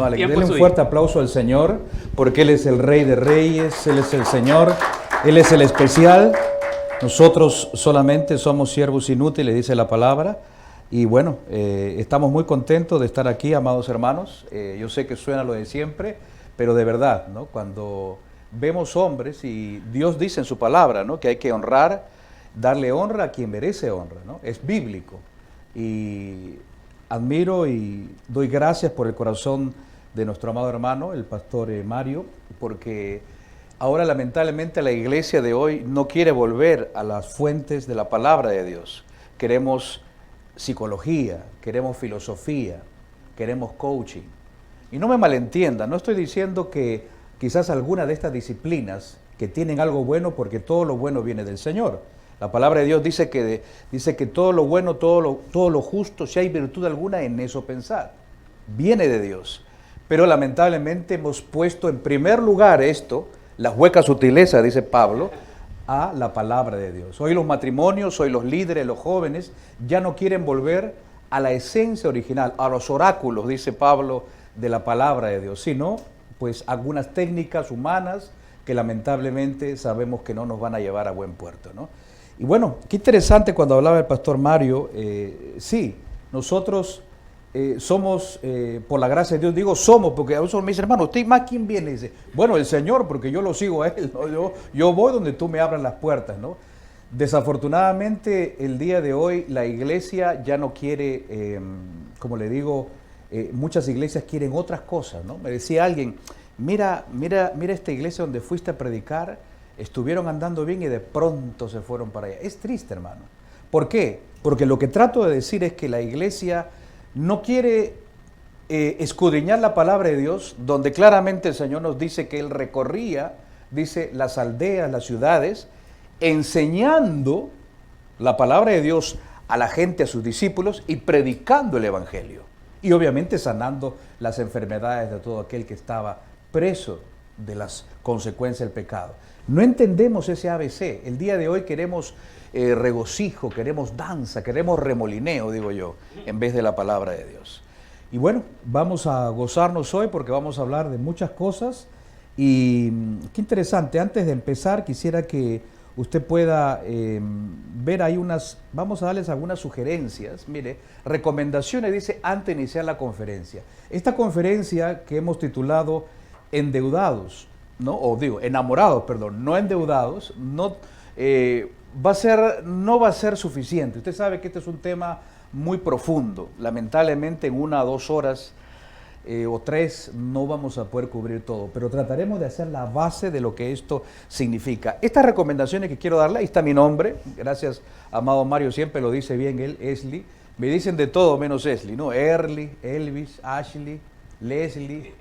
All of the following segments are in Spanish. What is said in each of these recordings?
vale. Denle un fuerte aplauso al Señor, porque Él es el Rey de Reyes, Él es el Señor, Él es el especial. Nosotros solamente somos siervos inútiles, dice la palabra. Y bueno, estamos muy contentos de estar aquí, amados hermanos. Yo sé que suena lo de siempre, pero de verdad, ¿no? Cuando vemos hombres, y Dios dice en su palabra, ¿no?, que hay que honrar, darle honra a quien merece honra, ¿no? Es bíblico. Y admiro y doy gracias por el corazón de nuestro amado hermano, el pastor Mario, porque ahora lamentablemente la iglesia de hoy no quiere volver a las fuentes de la palabra de Dios. Queremos psicología, queremos filosofía, queremos coaching. Y no me malentiendan, no estoy diciendo que quizás alguna de estas disciplinas que tienen algo bueno, porque todo lo bueno viene del Señor. La palabra de Dios dice que todo lo bueno, todo lo justo, si hay virtud alguna, en eso pensar. Viene de Dios. Pero lamentablemente hemos puesto en primer lugar esto, las huecas sutilezas, dice Pablo, a la palabra de Dios. Hoy los matrimonios, hoy los líderes, los jóvenes, ya no quieren volver a la esencia original, a los oráculos, dice Pablo, de la palabra de Dios, sino pues algunas técnicas humanas que lamentablemente sabemos que no nos van a llevar a buen puerto, ¿no? Y bueno, qué interesante cuando hablaba el pastor Mario, sí, nosotros somos, por la gracia de Dios, digo somos, porque a veces me dice, hermano, ¿usted más quién viene? Y dice, bueno, el Señor, porque yo lo sigo a Él, ¿no? Yo voy donde tú me abras las puertas, ¿no? Desafortunadamente, el día de hoy, la iglesia ya no quiere, como le digo, muchas iglesias quieren otras cosas, ¿no? Me decía alguien, mira esta iglesia donde fuiste a predicar, estuvieron andando bien y de pronto se fueron para allá. Es triste, hermano. ¿Por qué? Porque lo que trato de decir es que la iglesia no quiere escudriñar la palabra de Dios, donde claramente el Señor nos dice que Él recorría, dice, las aldeas, las ciudades, enseñando la palabra de Dios a la gente, a sus discípulos, y predicando el Evangelio. Y obviamente sanando las enfermedades de todo aquel que estaba preso de las consecuencias del pecado. No entendemos ese ABC. El día de hoy queremos regocijo, queremos danza, queremos remolineo, digo yo, en vez de la palabra de Dios. Y bueno, vamos a gozarnos hoy porque vamos a hablar de muchas cosas. Y qué interesante, antes de empezar quisiera que usted pueda ver ahí vamos a darles algunas sugerencias, mire, recomendaciones, dice, antes de iniciar la conferencia. Esta conferencia que hemos titulado Endeudados, ¿no? O digo, enamorados, perdón, no endeudados, no va a ser suficiente. Usted sabe que este es un tema muy profundo. Lamentablemente en 1 a 2 horas o 3 no vamos a poder cubrir todo, pero trataremos de hacer la base de lo que esto significa. Estas recomendaciones que quiero darle, ahí está mi nombre, gracias, amado Mario, siempre lo dice bien él, Esli. Me dicen de todo menos Esli, ¿no? Early, Elvis, Ashley, Leslie.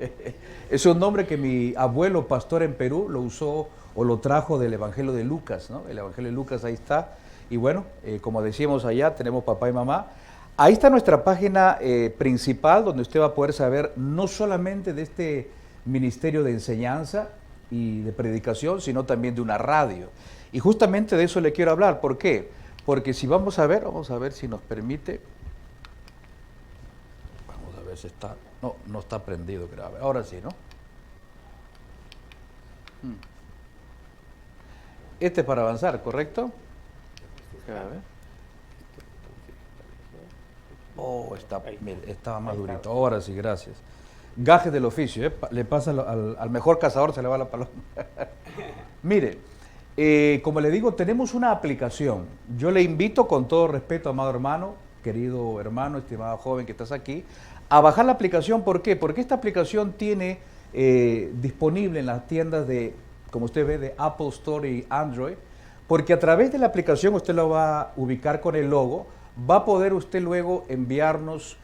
Es un nombre que mi abuelo pastor en Perú lo usó o lo trajo del Evangelio de Lucas, ¿no? El Evangelio de Lucas ahí está. Y bueno, como decíamos allá, tenemos papá y mamá. Ahí está nuestra página principal, donde usted va a poder saber no solamente de este ministerio de enseñanza y de predicación, sino también de una radio. Y justamente de eso le quiero hablar. ¿Por qué? Porque si vamos a ver si nos permite. Vamos a ver si está. No está prendido, creo. Ahora sí, ¿no? Este es para avanzar, ¿correcto? A ver. Oh, estaba más durito. Ahora sí, gracias. Gajes del oficio, ¿eh? Le pasa al mejor cazador, se le va la paloma. Mire, como le digo, tenemos una aplicación. Yo le invito con todo respeto, amado hermano, querido hermano, estimado joven que estás aquí, a bajar la aplicación. ¿Por qué? Porque esta aplicación tiene disponible en las tiendas de, como usted ve, de Apple Store y Android, porque a través de la aplicación usted lo va a ubicar con el logo, va a poder usted luego enviarnos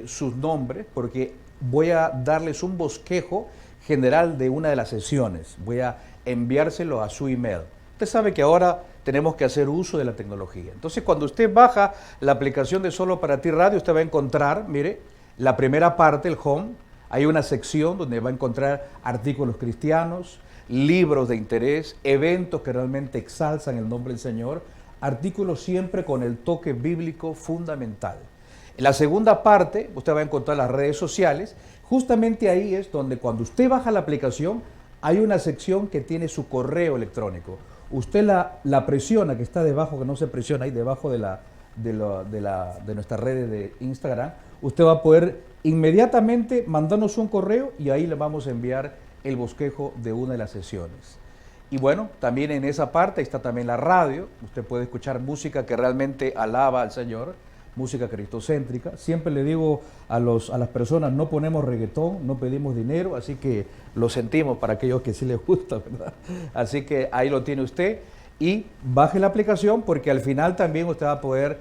sus nombres, porque voy a darles un bosquejo general de una de las sesiones. Voy a enviárselo a su email. Usted sabe que ahora tenemos que hacer uso de la tecnología. Entonces, cuando usted baja la aplicación de Solo para Ti Radio, usted va a encontrar, mire, la primera parte, el home, hay una sección donde va a encontrar artículos cristianos, libros de interés, eventos que realmente exalzan el nombre del Señor, artículos siempre con el toque bíblico fundamental. En la segunda parte, usted va a encontrar las redes sociales. Justamente ahí es donde cuando usted baja la aplicación, hay una sección que tiene su correo electrónico. Usted la presiona, que está debajo, que no se presiona, ahí debajo de nuestras redes de Instagram. Usted va a poder inmediatamente mandarnos un correo y ahí le vamos a enviar el bosquejo de una de las sesiones. Y bueno, también en esa parte está también la radio. Usted puede escuchar música que realmente alaba al Señor, música cristocéntrica. Siempre le digo a las personas, no ponemos reggaetón, no pedimos dinero, así que lo sentimos para aquellos que sí les gusta, ¿verdad? Así que ahí lo tiene usted y baje la aplicación porque al final también usted va a poder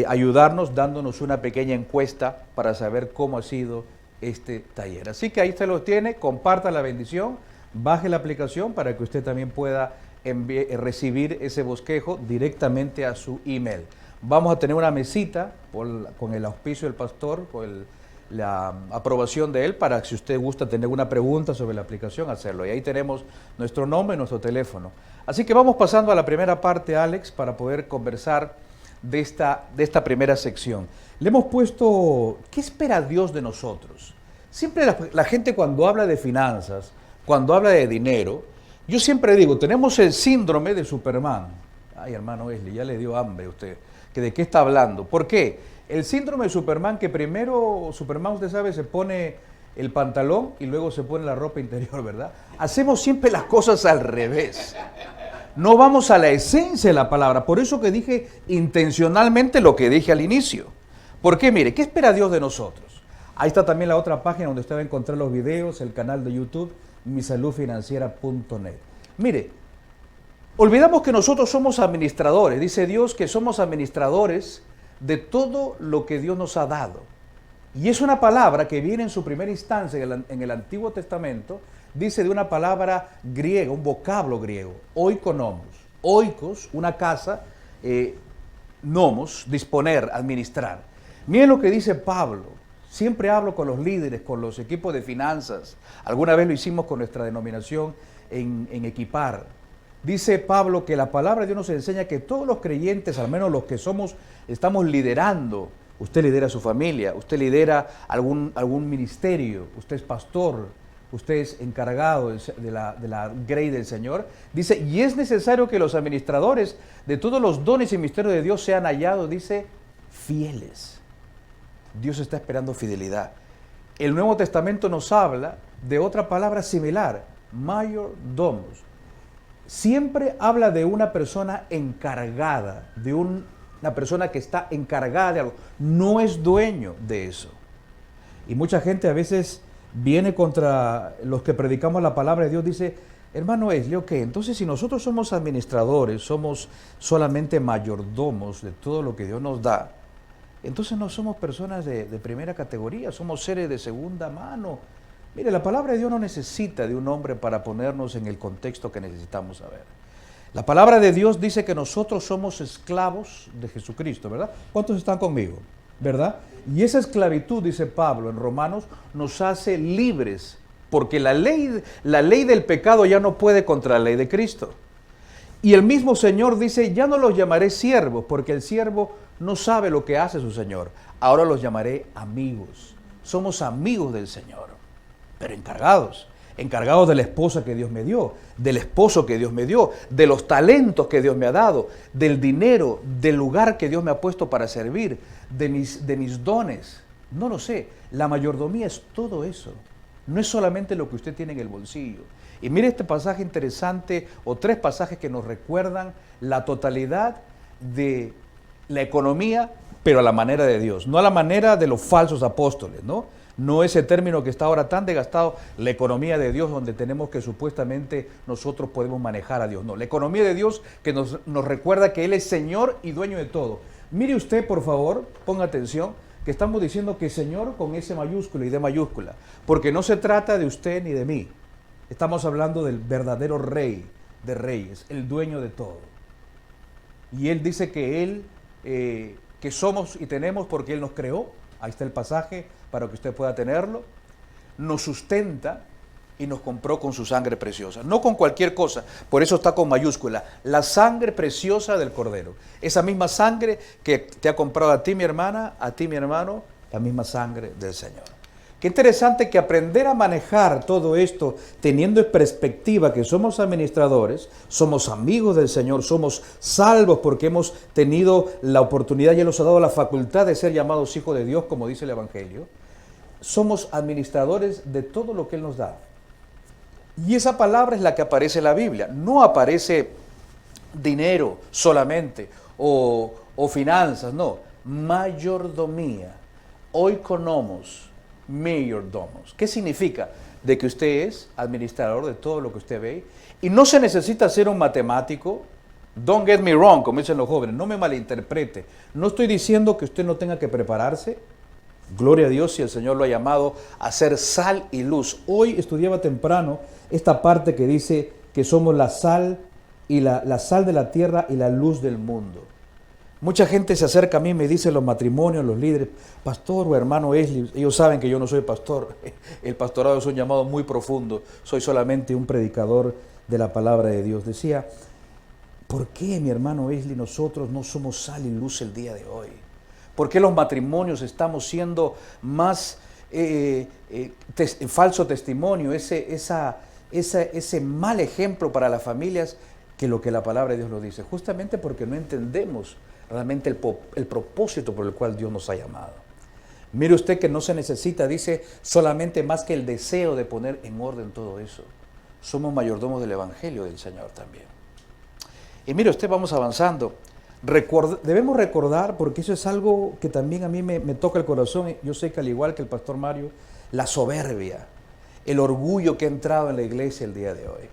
ayudarnos dándonos una pequeña encuesta para saber cómo ha sido este taller. Así que ahí usted lo tiene, comparta la bendición, baje la aplicación para que usted también pueda recibir ese bosquejo directamente a su email. Vamos a tener una mesita con el auspicio del pastor, con la aprobación de él, para que si usted gusta tener una pregunta sobre la aplicación, hacerlo. Y ahí tenemos nuestro nombre y nuestro teléfono. Así que vamos pasando a la primera parte, Alex, para poder conversar de esta primera sección. Le hemos puesto, ¿qué espera Dios de nosotros? Siempre la gente cuando habla de finanzas, cuando habla de dinero, yo siempre digo, tenemos el síndrome de Superman. Ay, hermano Wesley, ya le dio hambre a usted. ¿Que de qué está hablando? ¿Por qué? El síndrome de Superman, que primero Superman, usted sabe, se pone el pantalón y luego se pone la ropa interior, ¿verdad? Hacemos siempre las cosas al revés. No vamos a la esencia de la palabra. Por eso que dije intencionalmente lo que dije al inicio. ¿Por qué? Mire, ¿qué espera Dios de nosotros? Ahí está también la otra página donde usted va a encontrar los videos, el canal de YouTube, misaludfinanciera.net. Mire, olvidamos que nosotros somos administradores. Dice Dios que somos administradores de todo lo que Dios nos ha dado. Y es una palabra que viene en su primera instancia en el Antiguo Testamento. Dice de una palabra griega, un vocablo griego, oikonomos. Oikos, una casa, nomos, disponer, administrar. Miren lo que dice Pablo. Siempre hablo con los líderes, con los equipos de finanzas. Alguna vez lo hicimos con nuestra denominación en Equipar. Dice Pablo que la palabra de Dios nos enseña que todos los creyentes, al menos los que estamos liderando, usted lidera su familia, usted lidera algún ministerio, usted es pastor, usted es encargado de la grey del Señor. Dice, y es necesario que los administradores de todos los dones y misterios de Dios sean hallados, dice, fieles. Dios está esperando fidelidad. El Nuevo Testamento nos habla de otra palabra similar, mayordomos. Siempre habla de una persona encargada, de una persona que está encargada de algo. No es dueño de eso. Y mucha gente a veces viene contra los que predicamos la palabra de Dios, dice, hermano Wesley, ok, entonces si nosotros somos administradores, somos solamente mayordomos de todo lo que Dios nos da, entonces no somos personas de primera categoría, somos seres de segunda mano. Mire, la palabra de Dios no necesita de un hombre para ponernos en el contexto que necesitamos saber. La palabra de Dios dice que nosotros somos esclavos de Jesucristo, ¿verdad? ¿Cuántos están conmigo? ¿Verdad? Y esa esclavitud, dice Pablo en Romanos, nos hace libres, porque la ley del pecado ya no puede contra la ley de Cristo. Y el mismo Señor dice, ya no los llamaré siervos, porque el siervo no sabe lo que hace su Señor. Ahora los llamaré amigos. Somos amigos del Señor, pero encargados de la esposa que Dios me dio, del esposo que Dios me dio, de los talentos que Dios me ha dado, del dinero, del lugar que Dios me ha puesto para servir, de mis dones. No lo sé, la mayordomía es todo eso. No es solamente lo que usted tiene en el bolsillo. Y mire este pasaje interesante, o tres pasajes que nos recuerdan la totalidad de la economía, pero a la manera de Dios, no a la manera de los falsos apóstoles, ¿no? No ese término que está ahora tan desgastado, la economía de Dios, donde tenemos que supuestamente nosotros podemos manejar a Dios. No, la economía de Dios que nos recuerda que Él es Señor y dueño de todo. Mire usted, por favor, ponga atención, que estamos diciendo que Señor con S mayúscula y D mayúscula, porque no se trata de usted ni de mí. Estamos hablando del verdadero Rey de Reyes, el dueño de todo. Y Él dice que Él, que somos y tenemos porque Él nos creó. Ahí está el pasaje para que usted pueda tenerlo. Nos sustenta y nos compró con su sangre preciosa. No con cualquier cosa, por eso está con mayúscula. La sangre preciosa del Cordero. Esa misma sangre que te ha comprado a ti, mi hermana, a ti, mi hermano, la misma sangre del Señor. Qué interesante que aprender a manejar todo esto teniendo en perspectiva que somos administradores, somos amigos del Señor, somos salvos porque hemos tenido la oportunidad y Él nos ha dado la facultad de ser llamados hijos de Dios, como dice el Evangelio. Somos administradores de todo lo que Él nos da. Y esa palabra es la que aparece en la Biblia. No aparece dinero solamente o finanzas, no. Mayordomía, oikonomos, mayordomos. ¿Qué significa? De que usted es administrador de todo lo que usted ve. Y no se necesita ser un matemático. Don't get me wrong, como dicen los jóvenes. No me malinterprete. No estoy diciendo que usted no tenga que prepararse. Gloria a Dios si el Señor lo ha llamado a ser sal y luz. Hoy estudiaba temprano esta parte que dice que somos la sal y la sal de la tierra y la luz del mundo. Mucha gente se acerca a mí y me dice los matrimonios, los líderes, pastor o hermano Esli, ellos saben que yo no soy pastor, el pastorado es un llamado muy profundo, soy solamente un predicador de la palabra de Dios. Decía, ¿por qué, mi hermano Esli, nosotros no somos sal y luz el día de hoy? ¿Por qué los matrimonios estamos siendo más falso testimonio, ese mal ejemplo para las familias que lo que la palabra de Dios lo dice? Justamente porque no entendemos realmente el propósito por el cual Dios nos ha llamado. Mire usted que no se necesita, dice, solamente más que el deseo de poner en orden todo eso. Somos mayordomos del Evangelio del Señor también. Y mire usted, vamos avanzando. Debemos recordar, porque eso es algo que también a mí me toca el corazón. Yo sé que al igual que el pastor Mario, la soberbia, el orgullo que ha entrado en la iglesia el día de hoy.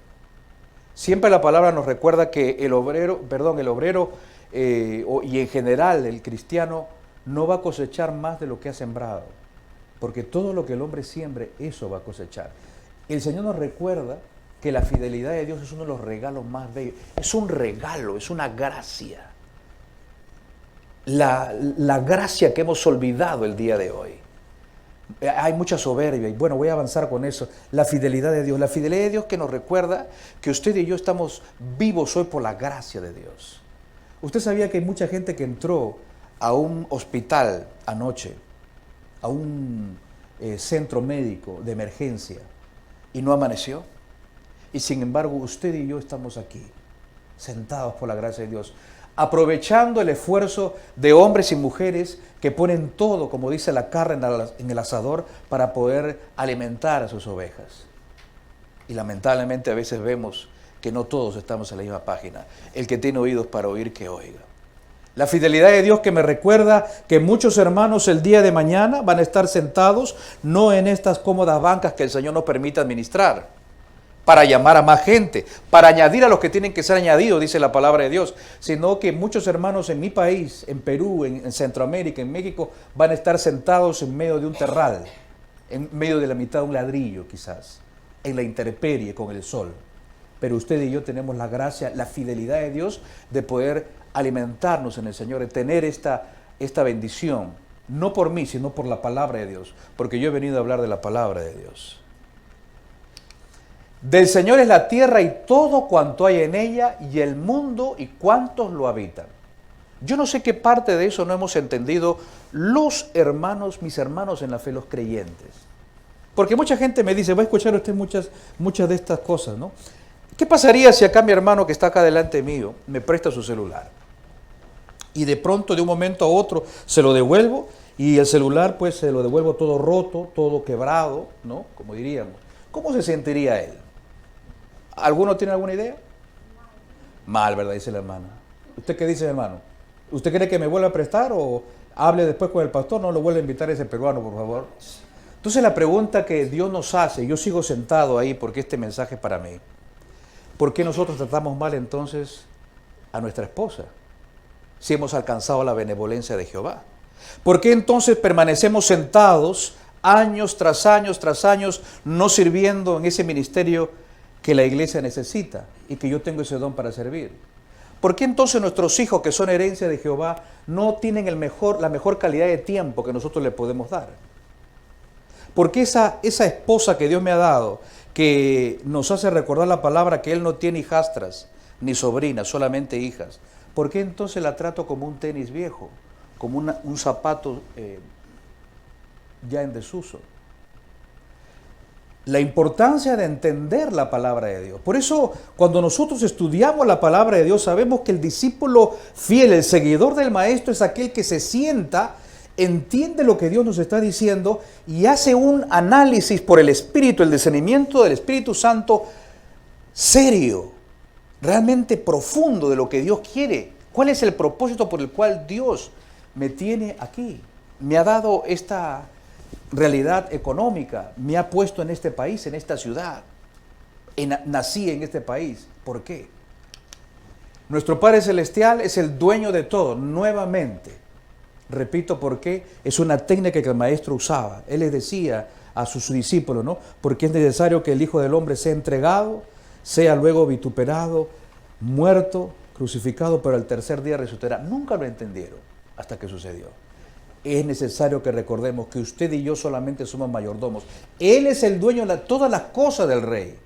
Siempre la palabra nos recuerda que el obrero y en general el cristiano no va a cosechar más de lo que ha sembrado, porque todo lo que el hombre siembre, eso va a cosechar. El Señor nos recuerda que la fidelidad de Dios es uno de los regalos más bellos. Es un regalo, es una gracia. La gracia que hemos olvidado el día de hoy. Hay mucha soberbia y bueno, voy a avanzar con eso. La fidelidad de Dios que nos recuerda que usted y yo estamos vivos hoy por la gracia de Dios. Usted sabía que hay mucha gente que entró a un hospital anoche, a un centro médico de emergencia y no amaneció. Y sin embargo usted y yo estamos aquí, sentados por la gracia de Dios, aprovechando el esfuerzo de hombres y mujeres que ponen todo, como dice la carne en el asador, para poder alimentar a sus ovejas. Y lamentablemente a veces vemos que no todos estamos en la misma página. El que tiene oídos para oír, que oiga. La fidelidad de Dios que me recuerda que muchos hermanos el día de mañana van a estar sentados, no en estas cómodas bancas que el Señor nos permite administrar, para llamar a más gente, para añadir a los que tienen que ser añadidos, dice la palabra de Dios, sino que muchos hermanos en mi país, en Perú, en Centroamérica, en México, van a estar sentados en medio de un terral, en medio de la mitad de un ladrillo quizás, en la intemperie con el sol. Pero usted y yo tenemos la gracia, la fidelidad de Dios de poder alimentarnos en el Señor, de tener esta bendición, no por mí, sino por la palabra de Dios, porque yo he venido a hablar de la palabra de Dios. Del Señor es la tierra y todo cuanto hay en ella, y el mundo y cuantos lo habitan. Yo no sé qué parte de eso no hemos entendido los hermanos, mis hermanos en la fe, los creyentes. Porque mucha gente me dice, va a escuchar usted muchas de estas cosas, ¿no? ¿Qué pasaría si acá mi hermano que está acá delante mío me presta su celular? Y de pronto, de un momento a otro, se lo devuelvo, y el celular pues se lo devuelvo todo roto, todo quebrado, ¿no? Como diríamos. ¿Cómo se sentiría él? ¿Alguno tiene alguna idea? Mal, ¿verdad? Dice la hermana. ¿Usted qué dice, hermano? ¿Usted cree que me vuelva a prestar o hable después con el pastor? No lo vuelva a invitar a ese peruano, por favor. Entonces la pregunta que Dios nos hace, yo sigo sentado ahí porque este mensaje es para mí. ¿Por qué nosotros tratamos mal entonces a nuestra esposa si hemos alcanzado la benevolencia de Jehová? ¿Por qué entonces permanecemos sentados años tras años tras años no sirviendo en ese ministerio que la iglesia necesita y que yo tengo ese don para servir? ¿Por qué entonces nuestros hijos, que son herencia de Jehová, no tienen la mejor calidad de tiempo que nosotros le podemos dar? ¿Por qué esa esposa que Dios me ha dado, que nos hace recordar la palabra que Él no tiene hijastras ni sobrinas, solamente hijas? ¿Por qué entonces la trato como un tenis viejo, como un zapato ya en desuso? La importancia de entender la palabra de Dios. Por eso, cuando nosotros estudiamos la palabra de Dios, sabemos que el discípulo fiel, el seguidor del maestro, es aquel que se sienta, entiende lo que Dios nos está diciendo y hace un análisis por el Espíritu, el discernimiento del Espíritu Santo serio, realmente profundo de lo que Dios quiere. ¿Cuál es el propósito por el cual Dios me tiene aquí? Me ha dado esta realidad económica, me ha puesto en este país, en esta ciudad. Nací en este país. ¿Por qué? Nuestro Padre Celestial es el dueño de todo, nuevamente. Repito, ¿por qué? Es una técnica que el maestro usaba. Él les decía a sus discípulos, ¿no? Porque es necesario que el Hijo del Hombre sea entregado, sea luego vituperado, muerto, crucificado, pero al tercer día resucitará. Nunca lo entendieron hasta que sucedió. Es necesario que recordemos que usted y yo solamente somos mayordomos. Él es el dueño de todas las cosas del rey.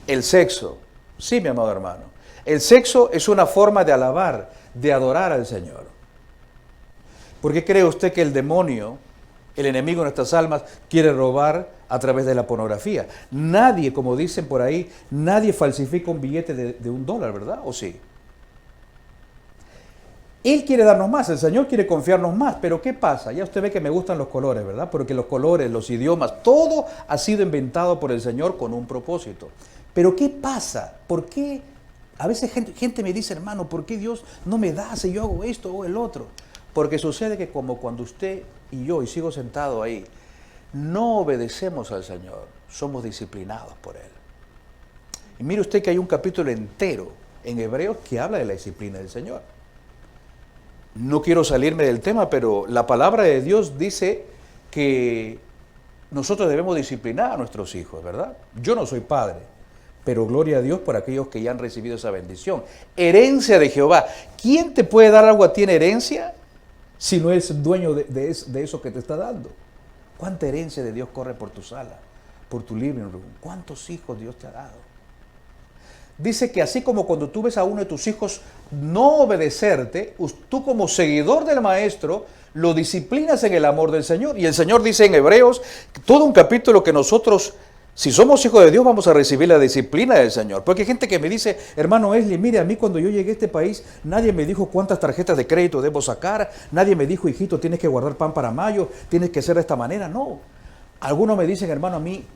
El sexo, sí, mi amado hermano, el sexo es una forma de alabar, de adorar al Señor. ¿Por qué cree usted que el demonio, el enemigo de nuestras almas, quiere robar a través de la pornografía? Nadie, como dicen por ahí, nadie falsifica un billete de $1, ¿verdad? ¿O sí? Él quiere darnos más, el Señor quiere confiarnos más, pero ¿qué pasa? Ya usted ve que me gustan los colores, ¿verdad? Porque los colores, los idiomas, todo ha sido inventado por el Señor con un propósito. Pero ¿qué pasa? ¿Por qué? A veces gente me dice, hermano, ¿por qué Dios no me da si yo hago esto o el otro? Porque sucede que como cuando usted y yo, y sigo sentado ahí, no obedecemos al Señor, somos disciplinados por Él. Y mire usted que hay un capítulo entero en Hebreos que habla de la disciplina del Señor. No quiero salirme del tema, pero la palabra de Dios dice que nosotros debemos disciplinar a nuestros hijos, ¿verdad? Yo no soy padre, pero gloria a Dios por aquellos que ya han recibido esa bendición. Herencia de Jehová. ¿Quién te puede dar algo a ti en herencia si no es dueño de eso que te está dando? ¿Cuánta herencia de Dios corre por tu sala, por tu living room? ¿Cuántos hijos Dios te ha dado? Dice que así como cuando tú ves a uno de tus hijos no obedecerte, tú como seguidor del maestro lo disciplinas en el amor del Señor. Y el Señor dice en Hebreos, todo un capítulo que nosotros, si somos hijos de Dios, vamos a recibir la disciplina del Señor. Porque hay gente que me dice, hermano Esli, mire, a mí cuando yo llegué a este país, nadie me dijo cuántas tarjetas de crédito debo sacar, nadie me dijo, hijito, tienes que guardar pan para mayo, tienes que hacer de esta manera. No. Algunos me dicen, hermano, a mí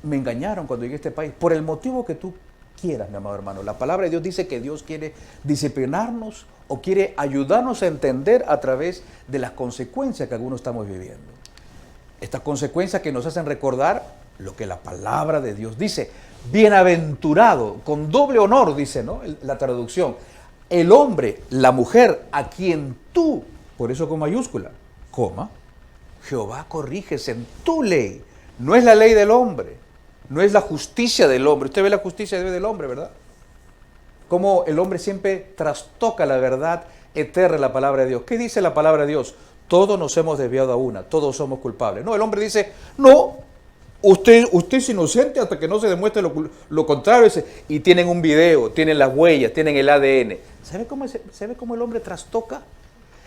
me engañaron cuando llegué a este país, por el motivo que tú quieras, mi amado hermano. La palabra de Dios dice que Dios quiere disciplinarnos o quiere ayudarnos a entender a través de las consecuencias que algunos estamos viviendo. Estas consecuencias que nos hacen recordar lo que la palabra de Dios dice. Bienaventurado, con doble honor, dice, ¿no? La traducción. El hombre, la mujer, a quien tú, por eso con mayúscula, coma, Jehová corriges en tu ley. No es la ley del hombre. No es la justicia del hombre. Usted ve la justicia del hombre, ¿verdad? Como el hombre siempre trastoca la verdad eterna de la palabra de Dios. ¿Qué dice la palabra de Dios? Todos nos hemos desviado a una, todos somos culpables. No, el hombre dice, no, usted es inocente hasta que no se demuestre lo contrario. Y tienen un video, tienen las huellas, tienen el ADN. ¿Se ve cómo el hombre trastoca?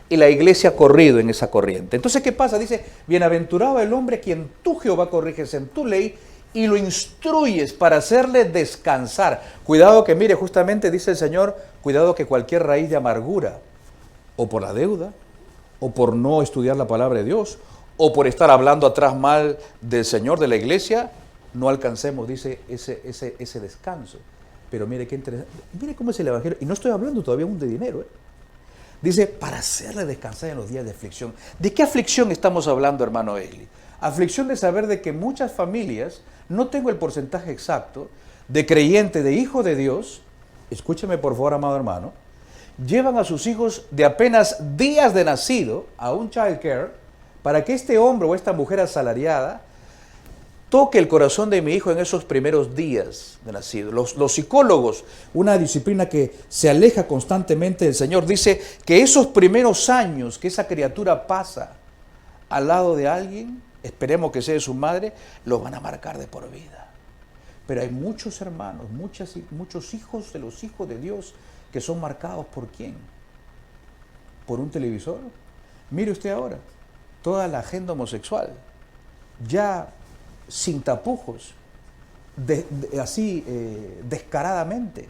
Y la iglesia ha corrido en esa corriente. Entonces, ¿qué pasa? Dice, bienaventurado el hombre quien tú, Jehová, corriges en tu ley y lo instruyes para hacerle descansar. Cuidado que, mire, justamente dice el Señor, cuidado que cualquier raíz de amargura, o por la deuda, o por no estudiar la palabra de Dios, o por estar hablando atrás mal del Señor, de la iglesia, no alcancemos, dice, ese descanso. Pero mire qué interesante, mire cómo es el Evangelio, y no estoy hablando todavía aún de dinero, Dice, para hacerle descansar en los días de aflicción. ¿De qué aflicción estamos hablando, hermano Eli? Aflicción de saber de que muchas familias, no tengo el porcentaje exacto, de creyentes, de hijos de Dios, escúcheme por favor, amado hermano, llevan a sus hijos de apenas días de nacido a un child care para que este hombre o esta mujer asalariada toque el corazón de mi hijo en esos primeros días de nacido. Los psicólogos, una disciplina que se aleja constantemente del Señor, dice que esos primeros años que esa criatura pasa al lado de alguien, esperemos que sea de su madre, los van a marcar de por vida. Pero hay muchos hermanos, muchos hijos de los hijos de Dios que son marcados ¿por quién? ¿Por un televisor? Mire usted ahora, toda la agenda homosexual, ya sin tapujos, descaradamente.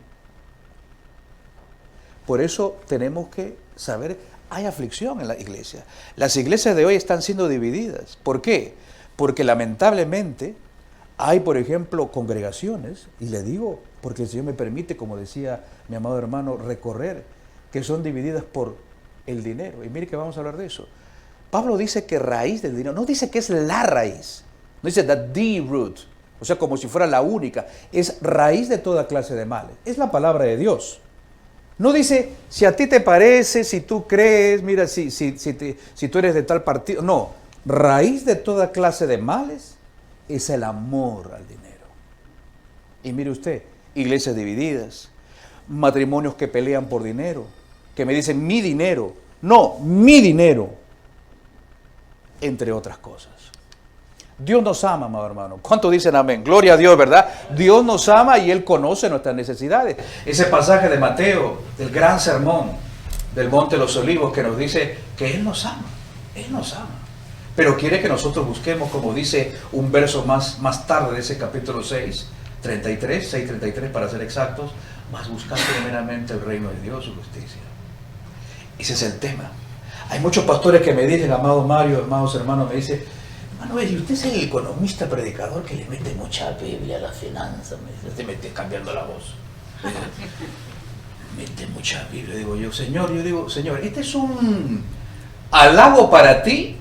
Por eso tenemos que saber, hay aflicción en la iglesia. Las iglesias de hoy están siendo divididas. ¿Por qué? Porque lamentablemente hay, por ejemplo, congregaciones, y le digo, porque el Señor me permite, como decía mi amado hermano, recorrer, que son divididas por el dinero. Y mire que vamos a hablar de eso. Pablo dice que raíz del dinero, no dice que es la raíz, no dice the root, o sea, como si fuera la única, es raíz de toda clase de males. Es la palabra de Dios. No dice, si a ti te parece, si tú crees, mira, si tú eres de tal partido. No, raíz de toda clase de males es el amor al dinero. Y mire usted, iglesias divididas, matrimonios que pelean por dinero, que me dicen mi dinero, no, mi dinero, entre otras cosas. Dios nos ama, amado hermano. ¿Cuántos dicen amén? Gloria a Dios, ¿verdad? Dios nos ama y Él conoce nuestras necesidades. Ese pasaje de Mateo, del gran sermón del Monte de los Olivos, que nos dice que Él nos ama. Él nos ama. Pero quiere que nosotros busquemos, como dice un verso más tarde de ese capítulo 6:33 para ser exactos, más buscando primeramente el reino de Dios, su justicia. Ese es el tema. Hay muchos pastores que me dicen, amado Mario, amados hermanos, me dicen, Manuel, ¿y usted es el economista predicador que le mete mucha Biblia a la finanza? Me dice, te mete cambiando la voz. Mete mucha Biblia. Digo yo, Señor, ¿este es un halago para ti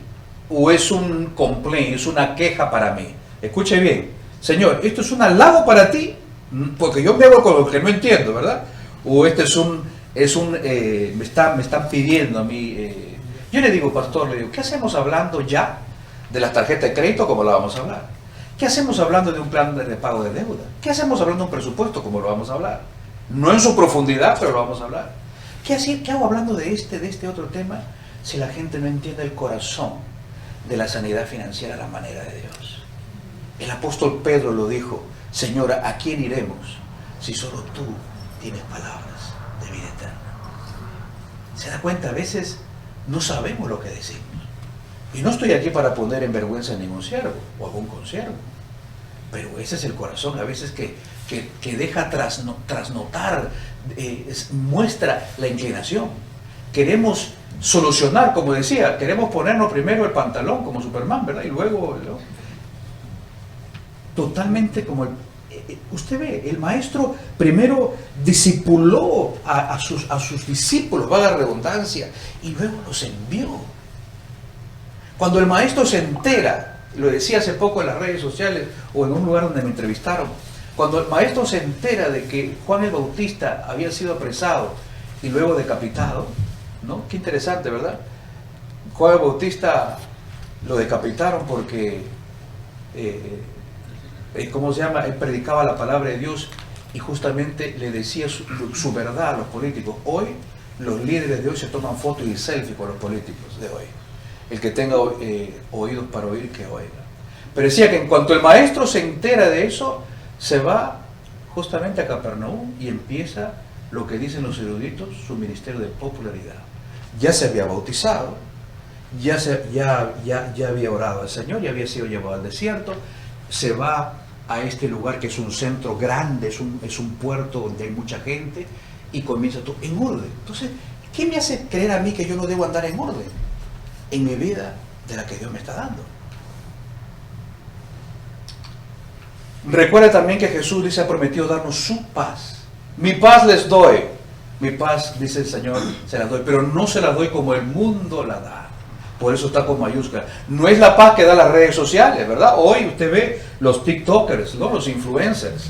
o es un complaint, es una queja para mí? Escuche bien, Señor, ¿esto es un halago para ti? Porque yo me hago con lo que no entiendo, ¿verdad? O este me están pidiendo a mí. Yo le digo, pastor, ¿qué hacemos hablando ya de las tarjetas de crédito, como lo vamos a hablar? ¿Qué hacemos hablando de un plan de pago de deuda? ¿Qué hacemos hablando de un presupuesto, como lo vamos a hablar? No en su profundidad, pero lo vamos a hablar. ¿Qué hago hablando de este otro tema si la gente no entiende el corazón de la sanidad financiera a la manera de Dios? El apóstol Pedro lo dijo, Señora, ¿a quién iremos si solo tú tienes palabras de vida eterna? ¿Se da cuenta? A veces no sabemos lo que decimos. Y no estoy aquí para poner en vergüenza a ningún siervo o a algún consiervo, pero ese es el corazón a veces que deja trasnotar, muestra la inclinación. Queremos solucionar, como decía, queremos ponernos primero el pantalón como Superman, ¿verdad? Y luego, ¿no? Totalmente como usted ve, el maestro primero discipuló a sus discípulos, valga la redundancia, y luego los envió. Cuando el maestro se entera, lo decía hace poco en las redes sociales o en un lugar donde me entrevistaron, cuando el maestro se entera de que Juan el Bautista había sido apresado y luego decapitado, ¿no? Qué interesante, ¿verdad? Juan el Bautista lo decapitaron porque, ¿cómo se llama? Él predicaba la palabra de Dios y justamente le decía su verdad a los políticos. Hoy los líderes de hoy se toman fotos y selfies con los políticos de hoy. El que tenga oídos para oír, que oiga. Pero decía que en cuanto el maestro se entera de eso, se va justamente a Capernaum y empieza lo que dicen los eruditos, su ministerio de popularidad. Ya se había bautizado, ya había orado al Señor, ya había sido llevado al desierto, se va a este lugar que es un centro grande, es un puerto donde hay mucha gente, y comienza todo en orden. Entonces, ¿qué me hace creer a mí que yo no debo andar en orden en mi vida de la que Dios me está dando? Recuerda también que Jesús dice, ha prometido darnos su paz. Mi paz les doy. Mi paz, dice el Señor, se la doy, pero no se la doy como el mundo la da. Por eso está con mayúscula. No es la paz que da las redes sociales, ¿verdad? Hoy usted ve los TikTokers, ¿no? Los influencers.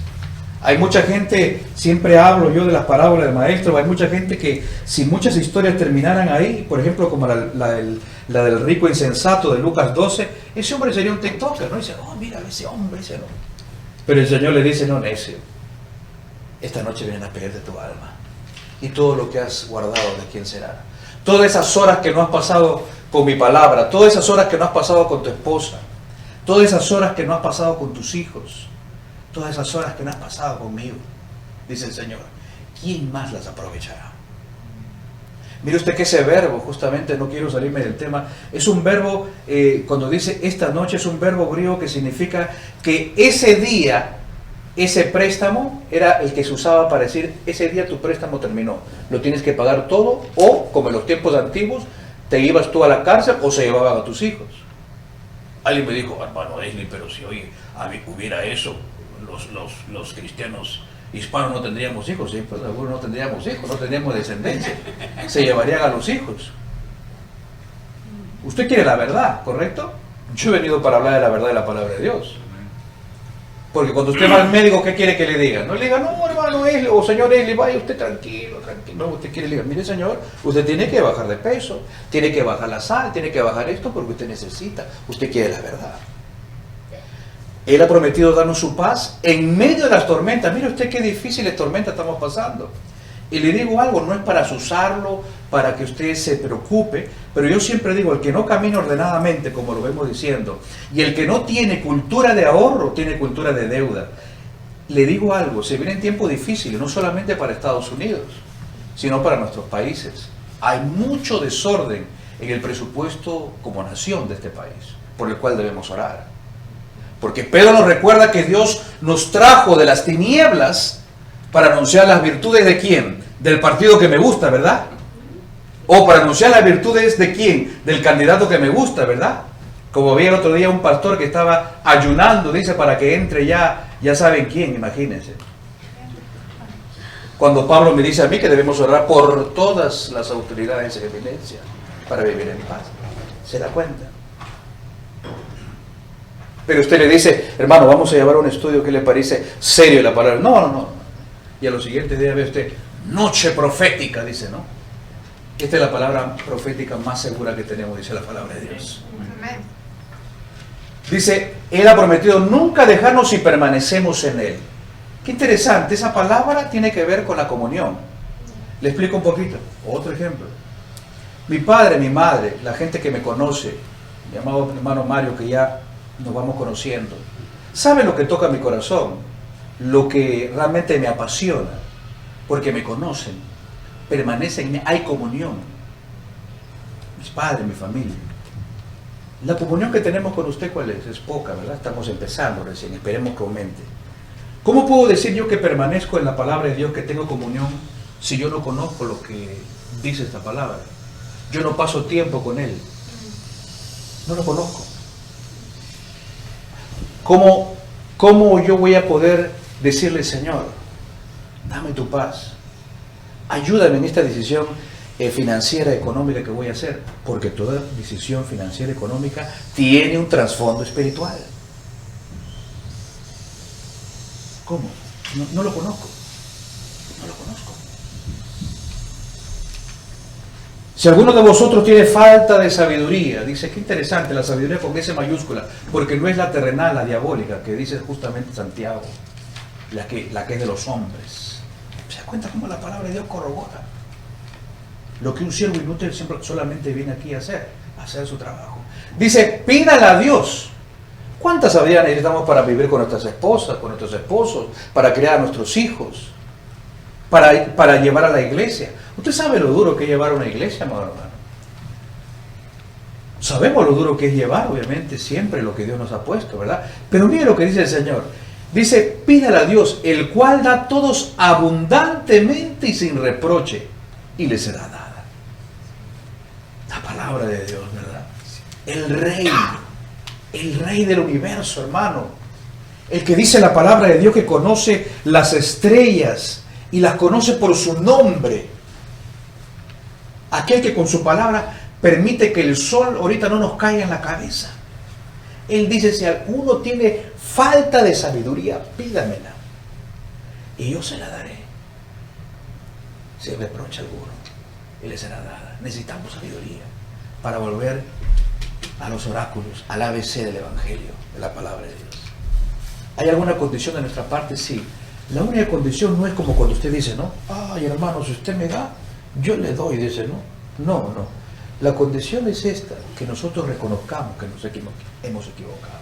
Hay mucha gente, siempre hablo yo de las parábolas del maestro, hay mucha gente que si muchas historias terminaran ahí, por ejemplo como la del rico insensato de Lucas 12, ese hombre sería un TikToker, ¿no? Y dice, oh, mira ese hombre, ese no. Pero el Señor le dice, no, necio, esta noche vienen a pedirte tu alma. Y todo lo que has guardado, ¿de quién será? Todas esas horas que no has pasado con mi palabra, todas esas horas que no has pasado con tu esposa, todas esas horas que no has pasado con tus hijos, todas esas horas que no has pasado conmigo, dice el Señor, ¿quién más las aprovechará? Mire usted que ese verbo, justamente no quiero salirme del tema, es un verbo, cuando dice esta noche, es un verbo griego que significa que ese día ese préstamo era el que se usaba para decir, ese día tu préstamo terminó, lo tienes que pagar todo, o como en los tiempos antiguos, te ibas tú a la cárcel o se llevaban a tus hijos. Alguien me dijo, hermano Esli, pero si hoy hubiera eso, los cristianos hispanos no tendríamos hijos. Sí, pues algunos no tendríamos hijos, no tendríamos descendencia, se llevarían a los hijos. Usted quiere la verdad, ¿correcto? Yo he venido para hablar de la verdad de la palabra de Dios. Porque cuando usted va al médico, ¿qué quiere que le diga? No le diga, no, hermano Esli, o señor Esli, vaya usted tranquilo, tranquilo. No, usted quiere le diga, mire señor, usted tiene que bajar de peso, tiene que bajar la sal, tiene que bajar esto porque usted necesita, usted quiere la verdad. Él ha prometido darnos su paz en medio de las tormentas. Mire usted qué difíciles tormentas estamos pasando. Y le digo algo, no es para asusarlo, para que usted se preocupe, pero yo siempre digo, el que no camina ordenadamente, como lo vemos diciendo, y el que no tiene cultura de ahorro, tiene cultura de deuda. Le digo algo, se vienen tiempos difíciles, no solamente para Estados Unidos, sino para nuestros países. Hay mucho desorden en el presupuesto como nación de este país, por el cual debemos orar. Porque Pedro nos recuerda que Dios nos trajo de las tinieblas para anunciar las virtudes de quién, del partido que me gusta, ¿verdad? O para anunciar las virtudes de quién, del candidato que me gusta, ¿verdad? Como vi el otro día un pastor que estaba ayunando, dice, para que entre ya saben quién, imagínense. Cuando Pablo me dice a mí que debemos orar por todas las autoridades en eminencia para vivir en paz. ¿Se da cuenta? Pero usted le dice, hermano, vamos a llevar un estudio que le parece serio la palabra. No. Y a los siguientes días ve usted, noche profética, dice, ¿no? Esta es la palabra profética más segura que tenemos, dice la palabra de Dios. Amén. Dice, Él ha prometido nunca dejarnos si permanecemos en Él. Qué interesante, esa palabra tiene que ver con la comunión. Le explico un poquito. Otro ejemplo. Mi padre, mi madre, la gente que me conoce, mi amado hermano Mario, que ya nos vamos conociendo, sabe lo que toca mi corazón, lo que realmente me apasiona, porque me conocen, permanecen, hay comunión. Mis padres, mi familia. La comunión que tenemos con usted, ¿cuál es? Es poca, ¿verdad? Estamos empezando recién, esperemos que aumente. ¿Cómo puedo decir yo que permanezco en la palabra de Dios, que tengo comunión, si yo no conozco lo que dice esta palabra? Yo no paso tiempo con Él. No lo conozco. ¿Cómo yo voy a poder decirle, Señor, dame tu paz? Ayúdame en esta decisión financiera, económica que voy a hacer, porque toda decisión financiera, económica tiene un trasfondo espiritual. ¿Cómo? No lo conozco. No lo conozco. Si alguno de vosotros tiene falta de sabiduría, dice, qué interesante, la sabiduría con S mayúscula, porque no es la terrenal, la diabólica, que dice justamente Santiago, la que es de los hombres. ¿Se da cuenta cómo la palabra de Dios corrobora lo que un siervo inútil siempre solamente viene aquí a hacer su trabajo? Dice, pídala a Dios. ¿Cuánta sabiduría necesitamos para vivir con nuestras esposas, con nuestros esposos, para criar a nuestros hijos, para llevar a la iglesia? ¿Usted sabe lo duro que es llevar a una iglesia, amado hermano? Sabemos lo duro que es llevar, obviamente, siempre lo que Dios nos ha puesto, ¿verdad? Pero mire lo que dice el Señor. Dice, pídale a Dios, el cual da a todos abundantemente y sin reproche, y le será dada. La palabra de Dios, ¿verdad? El Rey del universo, hermano. El que dice la palabra de Dios que conoce las estrellas y las conoce por su nombre. Aquel que con su palabra permite que el sol ahorita no nos caiga en la cabeza. Él dice, si alguno tiene falta de sabiduría, pídamela y yo se la daré. Si reprocha alguno, y le será dada. Necesitamos sabiduría para volver a los oráculos, al ABC del Evangelio, de la palabra de Dios. ¿Hay alguna condición de nuestra parte? Sí. La única condición no es como cuando usted dice, ¿no? Ay, hermano, si usted me da, yo le doy, dice, ¿no? No. La condición es esta, que nosotros reconozcamos que nos hemos equivocado.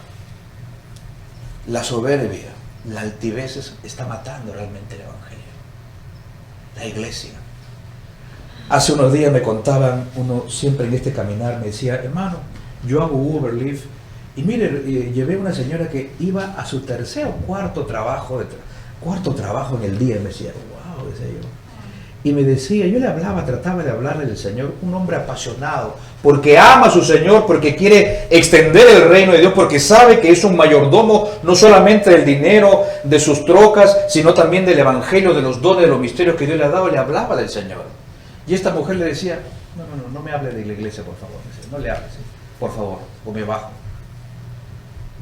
La soberbia, la altivez está matando realmente el Evangelio. La iglesia. Hace unos días me contaban, uno siempre en este caminar me decía, hermano, yo hago Uber, Lyft, y mire, llevé a una señora que iba a su tercer o cuarto trabajo cuarto trabajo en el día. Me decía, wow, decía yo. Y me decía, yo le hablaba, trataba de hablarle del Señor, un hombre apasionado, porque ama a su Señor, porque quiere extender el reino de Dios, porque sabe que es un mayordomo, no solamente del dinero, de sus trocas, sino también del evangelio, de los dones, de los misterios que Dios le ha dado. Le hablaba del Señor. Y esta mujer le decía, no me hable de la iglesia, por favor. No le hables, por favor, o me bajo.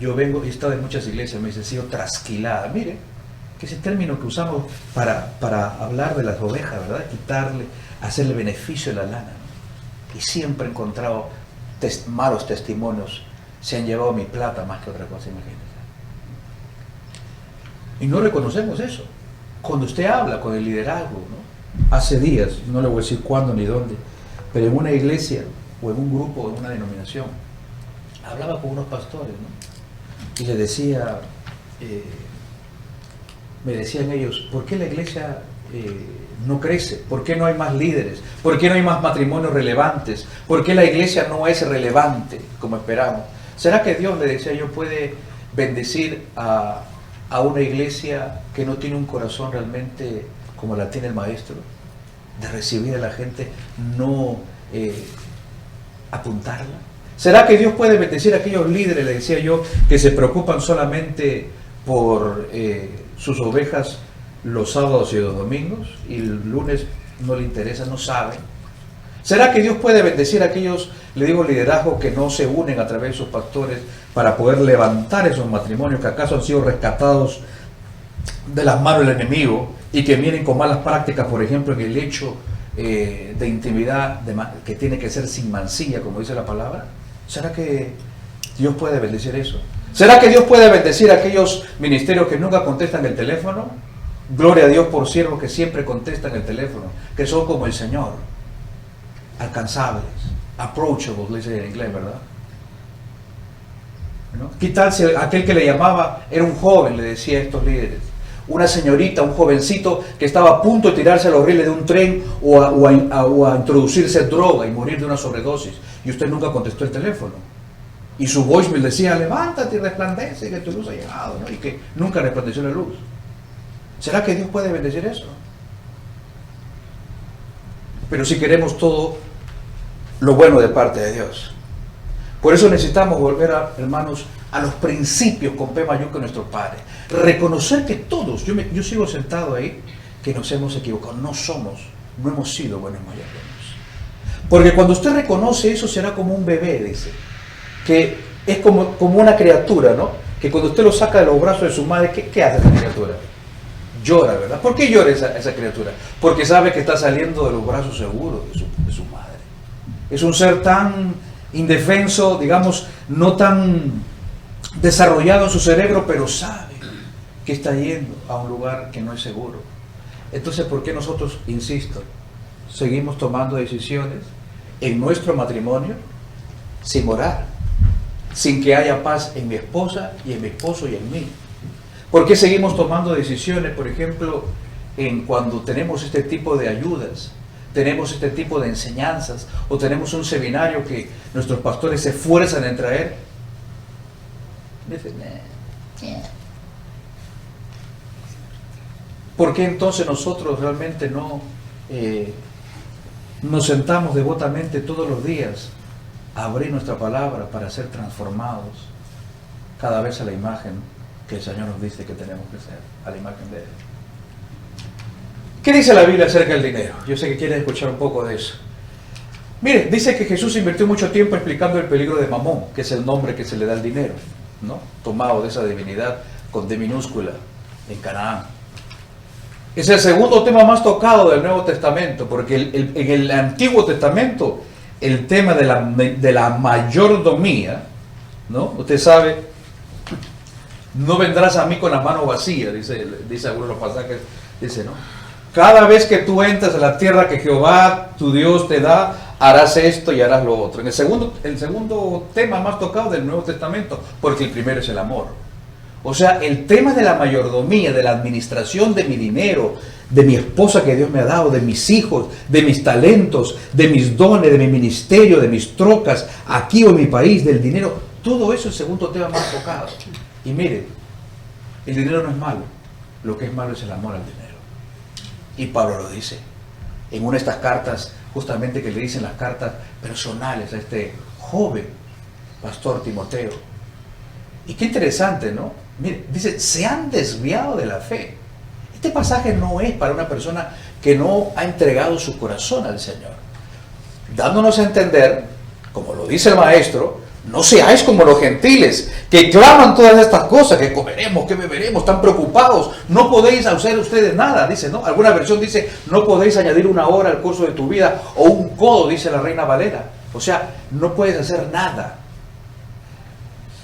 Yo vengo, he estado en muchas iglesias, me dice, he sido trasquilada. Mire, que ese término que usamos para hablar de las ovejas, ¿verdad? Quitarle, hacerle beneficio de la lana, ¿no? Y siempre he encontrado malos testimonios. Se han llevado mi plata más que otra cosa, imagínense. Y no reconocemos eso. Cuando usted habla con el liderazgo, ¿no? Hace días, no le voy a decir cuándo ni dónde, pero en una iglesia o en un grupo o en una denominación, hablaba con unos pastores, ¿no? Y les decía, me decían ellos, ¿por qué la iglesia no crece? ¿Por qué no hay más líderes? ¿Por qué no hay más matrimonios relevantes? ¿Por qué la iglesia no es relevante como esperamos? ¿Será que Dios, le decía yo, puede bendecir a una iglesia que no tiene un corazón realmente como la tiene el maestro? De recibir a la gente, no apuntarla. ¿Será que Dios puede bendecir a aquellos líderes, le decía yo, que se preocupan solamente por sus ovejas los sábados y los domingos, y el lunes no le interesa, no saben? ¿Será que Dios puede bendecir a aquellos, le digo, liderazgos que no se unen a través de sus pastores para poder levantar esos matrimonios que acaso han sido rescatados de las manos del enemigo y que vienen con malas prácticas, por ejemplo, en el hecho de intimidad que tiene que ser sin mancilla, como dice la palabra? ¿Será que Dios puede bendecir eso? ¿Será que Dios puede bendecir a aquellos ministerios que nunca contestan el teléfono? Gloria a Dios por siervos que siempre contestan el teléfono, que son como el Señor, alcanzables, approachable, le dice en inglés, ¿verdad? ¿No? ¿Qué tal si aquel que le llamaba era un joven, le decía a estos líderes? Una señorita, un jovencito que estaba a punto de tirarse a los rieles de un tren o a introducirse droga y morir de una sobredosis, y usted nunca contestó el teléfono. Y su voicemail decía, levántate y resplandece, que tu luz ha llegado, ¿no? Y que nunca resplandeció la luz. ¿Será que Dios puede bendecir eso? Pero si queremos todo lo bueno de parte de Dios. Por eso necesitamos volver, hermanos, a los principios con P mayúscula de nuestro Padre. Reconocer que todos, yo sigo sentado ahí, que nos hemos equivocado. No hemos sido buenos mayordomos. Porque cuando usted reconoce eso, será como un bebé, dice. Que es como una criatura, ¿no? Que cuando usted lo saca de los brazos de su madre, ¿qué hace esa criatura? Llora, ¿verdad? ¿Por qué llora esa criatura? Porque sabe que está saliendo de los brazos seguros de su madre. Es un ser tan indefenso, digamos, no tan desarrollado en su cerebro, pero sabe que está yendo a un lugar que no es seguro. Entonces, ¿por qué nosotros, insisto, seguimos tomando decisiones en nuestro matrimonio sin orar, sin que haya paz en mi esposa y en mi esposo y en mí? ¿Por qué seguimos tomando decisiones, por ejemplo, cuando tenemos este tipo de ayudas, tenemos este tipo de enseñanzas, o tenemos un seminario que nuestros pastores se esfuerzan en traer? ¿Por qué entonces nosotros realmente no nos sentamos devotamente todos los días a abrir nuestra palabra para ser transformados cada vez a la imagen que el Señor nos dice que tenemos que ser, a la imagen de Él? ¿Qué dice la Biblia acerca del dinero? Yo sé que quieren escuchar un poco de eso. Mire, dice que Jesús invirtió mucho tiempo explicando el peligro de Mamón, que es el nombre que se le da al dinero, ¿no? Tomado de esa divinidad con D minúscula en Canaán. Es el segundo tema más tocado del Nuevo Testamento, porque en el Antiguo Testamento el tema de la mayordomía, ¿no? Usted sabe, no vendrás a mí con las manos vacías, dice algunos de los pasajes, dice, ¿no? Cada vez que tú entras a la tierra que Jehová, tu Dios, te da, harás esto y harás lo otro. El segundo tema más tocado del Nuevo Testamento, porque el primero es el amor. O sea, el tema de la mayordomía, de la administración de mi dinero, de mi esposa que Dios me ha dado, de mis hijos, de mis talentos, de mis dones, de mi ministerio, de mis trocas, aquí o en mi país, del dinero, todo eso es el segundo tema más tocado. Y mire, el dinero no es malo. lo que es malo es el amor al dinero. Y Pablo lo dice en una de estas cartas, justamente que le dicen las cartas personales a este joven pastor Timoteo. Y qué interesante, ¿no? Mire, dice, se han desviado de la fe. Este pasaje no es para una persona que no ha entregado su corazón al Señor, dándonos a entender, como lo dice el maestro, no seáis como los gentiles, que claman todas estas cosas, que comeremos, que beberemos, están preocupados, no podéis hacer ustedes nada, dice, ¿no? Alguna versión dice, no podéis añadir una hora al curso de tu vida, o un codo, dice la Reina Valera. O sea, no puedes hacer nada.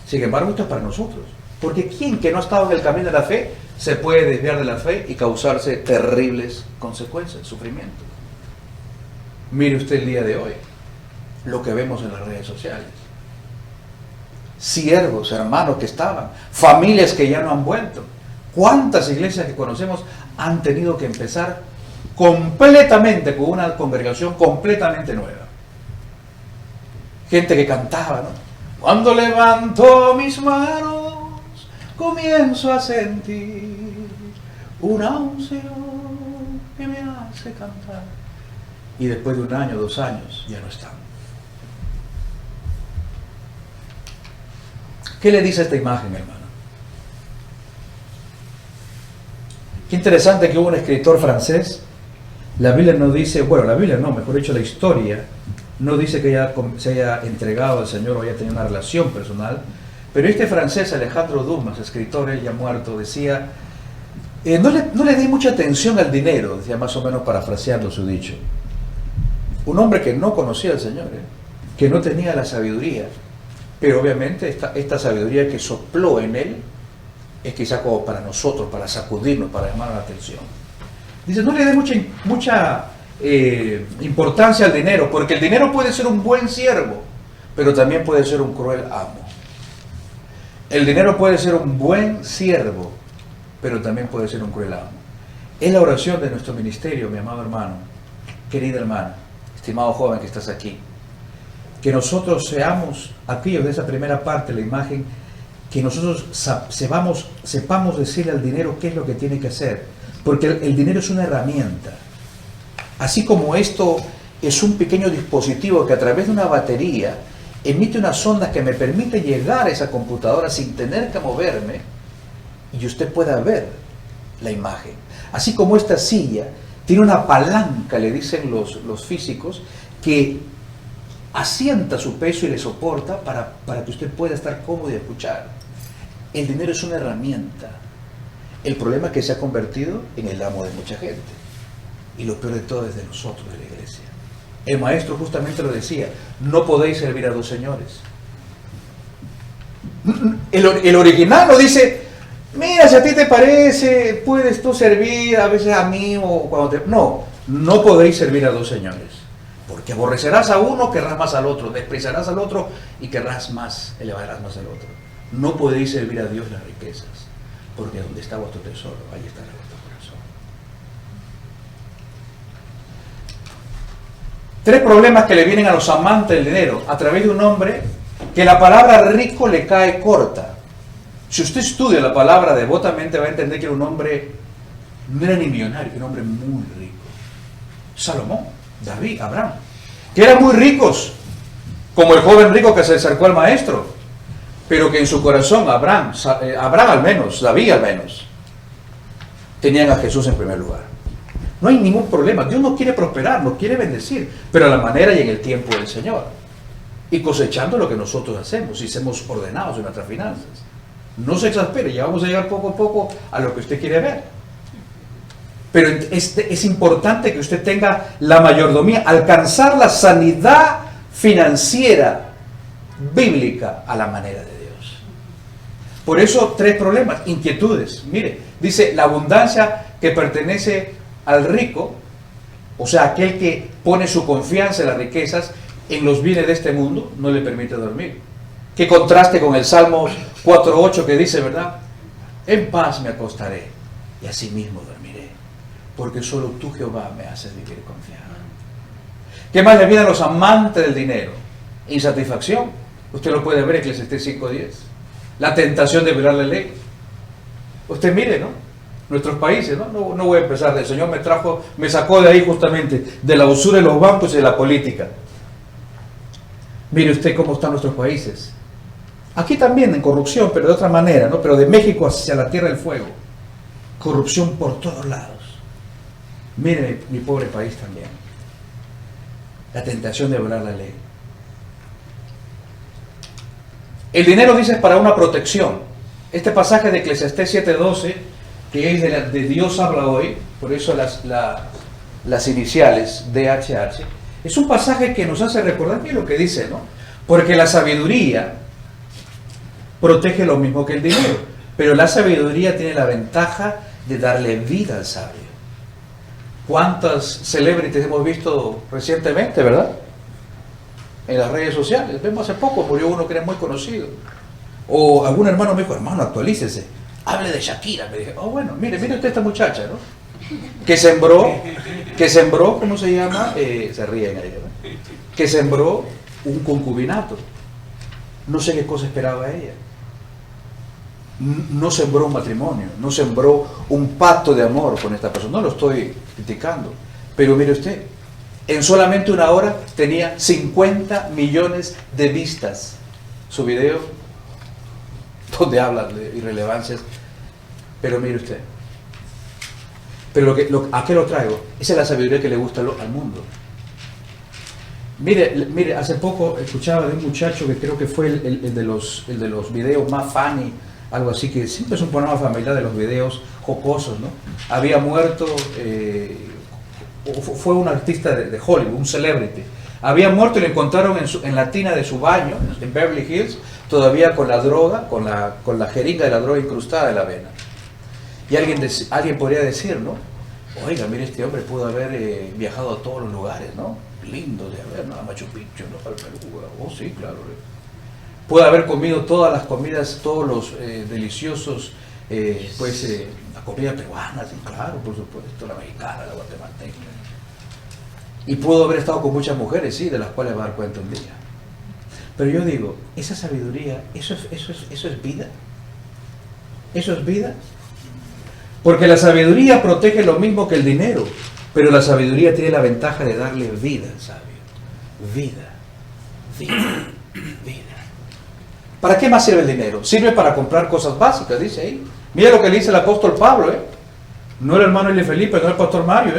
Sin embargo, esto es para nosotros. Porque ¿quién que no ha estado en el camino de la fe se puede desviar de la fe y causarse terribles consecuencias, sufrimiento? Mire usted el día de hoy, lo que vemos en las redes sociales. Siervos, hermanos que estaban, familias que ya no han vuelto. ¿Cuántas iglesias que conocemos han tenido que empezar completamente con una congregación completamente nueva? Gente que cantaba, ¿no? Cuando levanto mis manos, comienzo a sentir una unción que me hace cantar. Y después de un año, 2 años, ya no están. ¿Qué le dice esta imagen, hermano? Qué interesante que hubo un escritor francés. La Biblia no dice, bueno, la Biblia no, mejor dicho, la historia no dice que se haya entregado al Señor o haya tenido una relación personal, pero este francés, Alejandro Dumas, escritor, él ya muerto, decía, no le di mucha atención al dinero, decía más o menos parafraseando su dicho. Un hombre que no conocía al Señor, que no tenía la sabiduría, pero obviamente esta sabiduría que sopló en él es quizá como para nosotros, para sacudirnos, para llamar la atención. Dice, no le dé mucha importancia al dinero, porque el dinero puede ser un buen siervo, pero también puede ser un cruel amo. El dinero puede ser un buen siervo, pero también puede ser un cruel amo. Es la oración de nuestro ministerio, mi amado hermano, querida hermana, estimado joven que estás aquí, que nosotros seamos aquellos de esa primera parte, la imagen, que nosotros sepamos decirle al dinero qué es lo que tiene que hacer, porque el dinero es una herramienta. Así como esto es un pequeño dispositivo que a través de una batería emite unas ondas que me permite llegar a esa computadora sin tener que moverme y usted pueda ver la imagen. Así como esta silla tiene una palanca, le dicen los físicos, que asienta su peso y le soporta para que usted pueda estar cómodo y escuchar. El dinero es una herramienta. El problema es que se ha convertido en el amo de mucha gente. Y lo peor de todo es de nosotros, de la iglesia. El maestro justamente lo decía, no podéis servir a 2 señores. El original lo dice, mira, si a ti te parece, puedes tú servir a veces a mí o cuando te... No podéis servir a 2 señores. Porque aborrecerás a uno, querrás más al otro, despreciarás al otro y querrás más, elevarás más al otro. No podéis servir a Dios las riquezas, porque donde está vuestro tesoro, ahí estará vuestro corazón. 3 problemas que le vienen a los amantes del dinero a través de un hombre que la palabra rico le cae corta. Si usted estudia la palabra devotamente va a entender que era un hombre, no era ni millonario, era un hombre muy rico. Salomón, David, Abraham, que eran muy ricos, como el joven rico que se acercó al maestro, pero que en su corazón Abraham al menos, David al menos, tenían a Jesús en primer lugar. No hay ningún problema, Dios nos quiere prosperar, nos quiere bendecir, pero a la manera y en el tiempo del Señor, y cosechando lo que nosotros hacemos y somos ordenados en nuestras finanzas. No se exaspere, ya vamos a llegar poco a poco a lo que usted quiere ver. Pero es importante que usted tenga la mayordomía, alcanzar la sanidad financiera bíblica a la manera de Dios. Por eso 3 problemas, inquietudes. Mire, dice la abundancia que pertenece al rico, o sea, aquel que pone su confianza en las riquezas, en los bienes de este mundo, no le permite dormir. Que contraste con el Salmo 4:8 que dice, ¿verdad? En paz me acostaré y asimismo dormiré, porque solo tú, Jehová, me haces vivir confiado. ¿Qué más le viene a los amantes del dinero? Insatisfacción. Usted lo puede ver en Eclesiastés 5:10. La tentación de violar la ley. Usted mire, ¿no? nuestros países, ¿no? No voy a empezar, el Señor me sacó de ahí justamente, de la usura de los bancos y de la política. Mire usted cómo están nuestros países. Aquí también en corrupción, pero de otra manera, ¿no? Pero de México hacia la Tierra del Fuego. Corrupción por todos lados. Mire mi pobre país también. La tentación de violar la ley. El dinero, dice, es para una protección. Este pasaje de Eclesiastés 7:12, que es de Dios habla hoy, por eso las iniciales DHH, es un pasaje que nos hace recordar bien lo que dice, ¿no? Porque la sabiduría protege lo mismo que el dinero, pero la sabiduría tiene la ventaja de darle vida al sabio. ¿Cuántas celebrities hemos visto recientemente, verdad? En las redes sociales. Vemos hace poco, murió uno que era muy conocido. O algún hermano me dijo, hermano, actualícese. Hable de Shakira. Me dije, oh bueno, mire usted esta muchacha, ¿no? Que sembró, ¿cómo se llama? Se ríen ahí, ¿no? Que sembró un concubinato. No sé qué cosa esperaba ella. No sembró un matrimonio, no sembró un pacto de amor con esta persona. No lo estoy criticando. Pero mire usted, en solamente una hora tenía 50 millones de vistas su video, donde habla de irrelevancias. Pero mire usted, pero ¿a qué lo traigo? Esa es la sabiduría que le gusta al mundo. Mire, hace poco escuchaba de un muchacho que creo que fue el de los videos más funny, algo así, que siempre es un programa familiar de los videos jocosos, ¿no? Había muerto, fue un artista de Hollywood, un celebrity. Había muerto y lo encontraron en la tina de su baño, en Beverly Hills, todavía con la droga, con la jeringa de la droga incrustada en la vena. Y alguien podría decir, ¿no? Oiga, mire, este hombre pudo haber viajado a todos los lugares, ¿no? Lindo de haber, ¿no? A Machu Picchu, ¿no? Al Perú, oh sí, claro. Puede haber comido todas las comidas, todos los deliciosos, la comida peruana, sí, claro, por supuesto, la mexicana, la guatemalteca. Y pudo haber estado con muchas mujeres, sí, de las cuales va a dar cuenta un día. Pero yo digo, esa sabiduría, eso es vida. Eso es vida. Porque la sabiduría protege lo mismo que el dinero, pero la sabiduría tiene la ventaja de darle vida al sabio. Vida. ¿Para qué más sirve el dinero? Sirve para comprar cosas básicas, dice ahí. Mira lo que le dice el apóstol Pablo, no el hermano Eli Felipe, no el pastor Mario,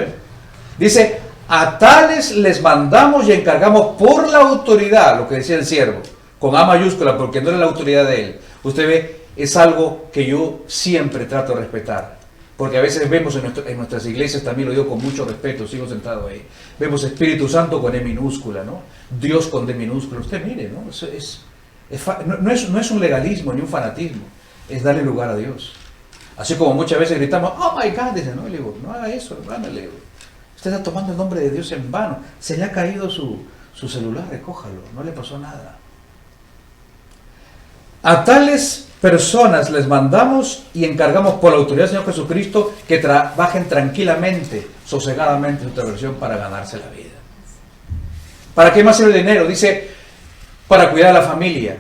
Dice, a tales les mandamos y encargamos por la autoridad, lo que decía el siervo, con A mayúscula, porque no era la autoridad de él. Usted ve, es algo que yo siempre trato de respetar. Porque a veces vemos en nuestras iglesias, también lo digo con mucho respeto, sigo sentado ahí, vemos Espíritu Santo con E minúscula, ¿no? Dios con D minúscula. Usted mire, ¿no? No es un legalismo ni un fanatismo, es darle lugar a Dios. Así como muchas veces gritamos, oh my God, dice, no, le digo, no haga eso, hermano, le digo. Usted está tomando el nombre de Dios en vano, se le ha caído su celular, recójalo, no le pasó nada. A tales personas les mandamos y encargamos por la autoridad del Señor Jesucristo que trabajen tranquilamente, sosegadamente, en otra versión, para ganarse la vida. ¿Para qué más sirve el dinero? Dice, para cuidar a la familia.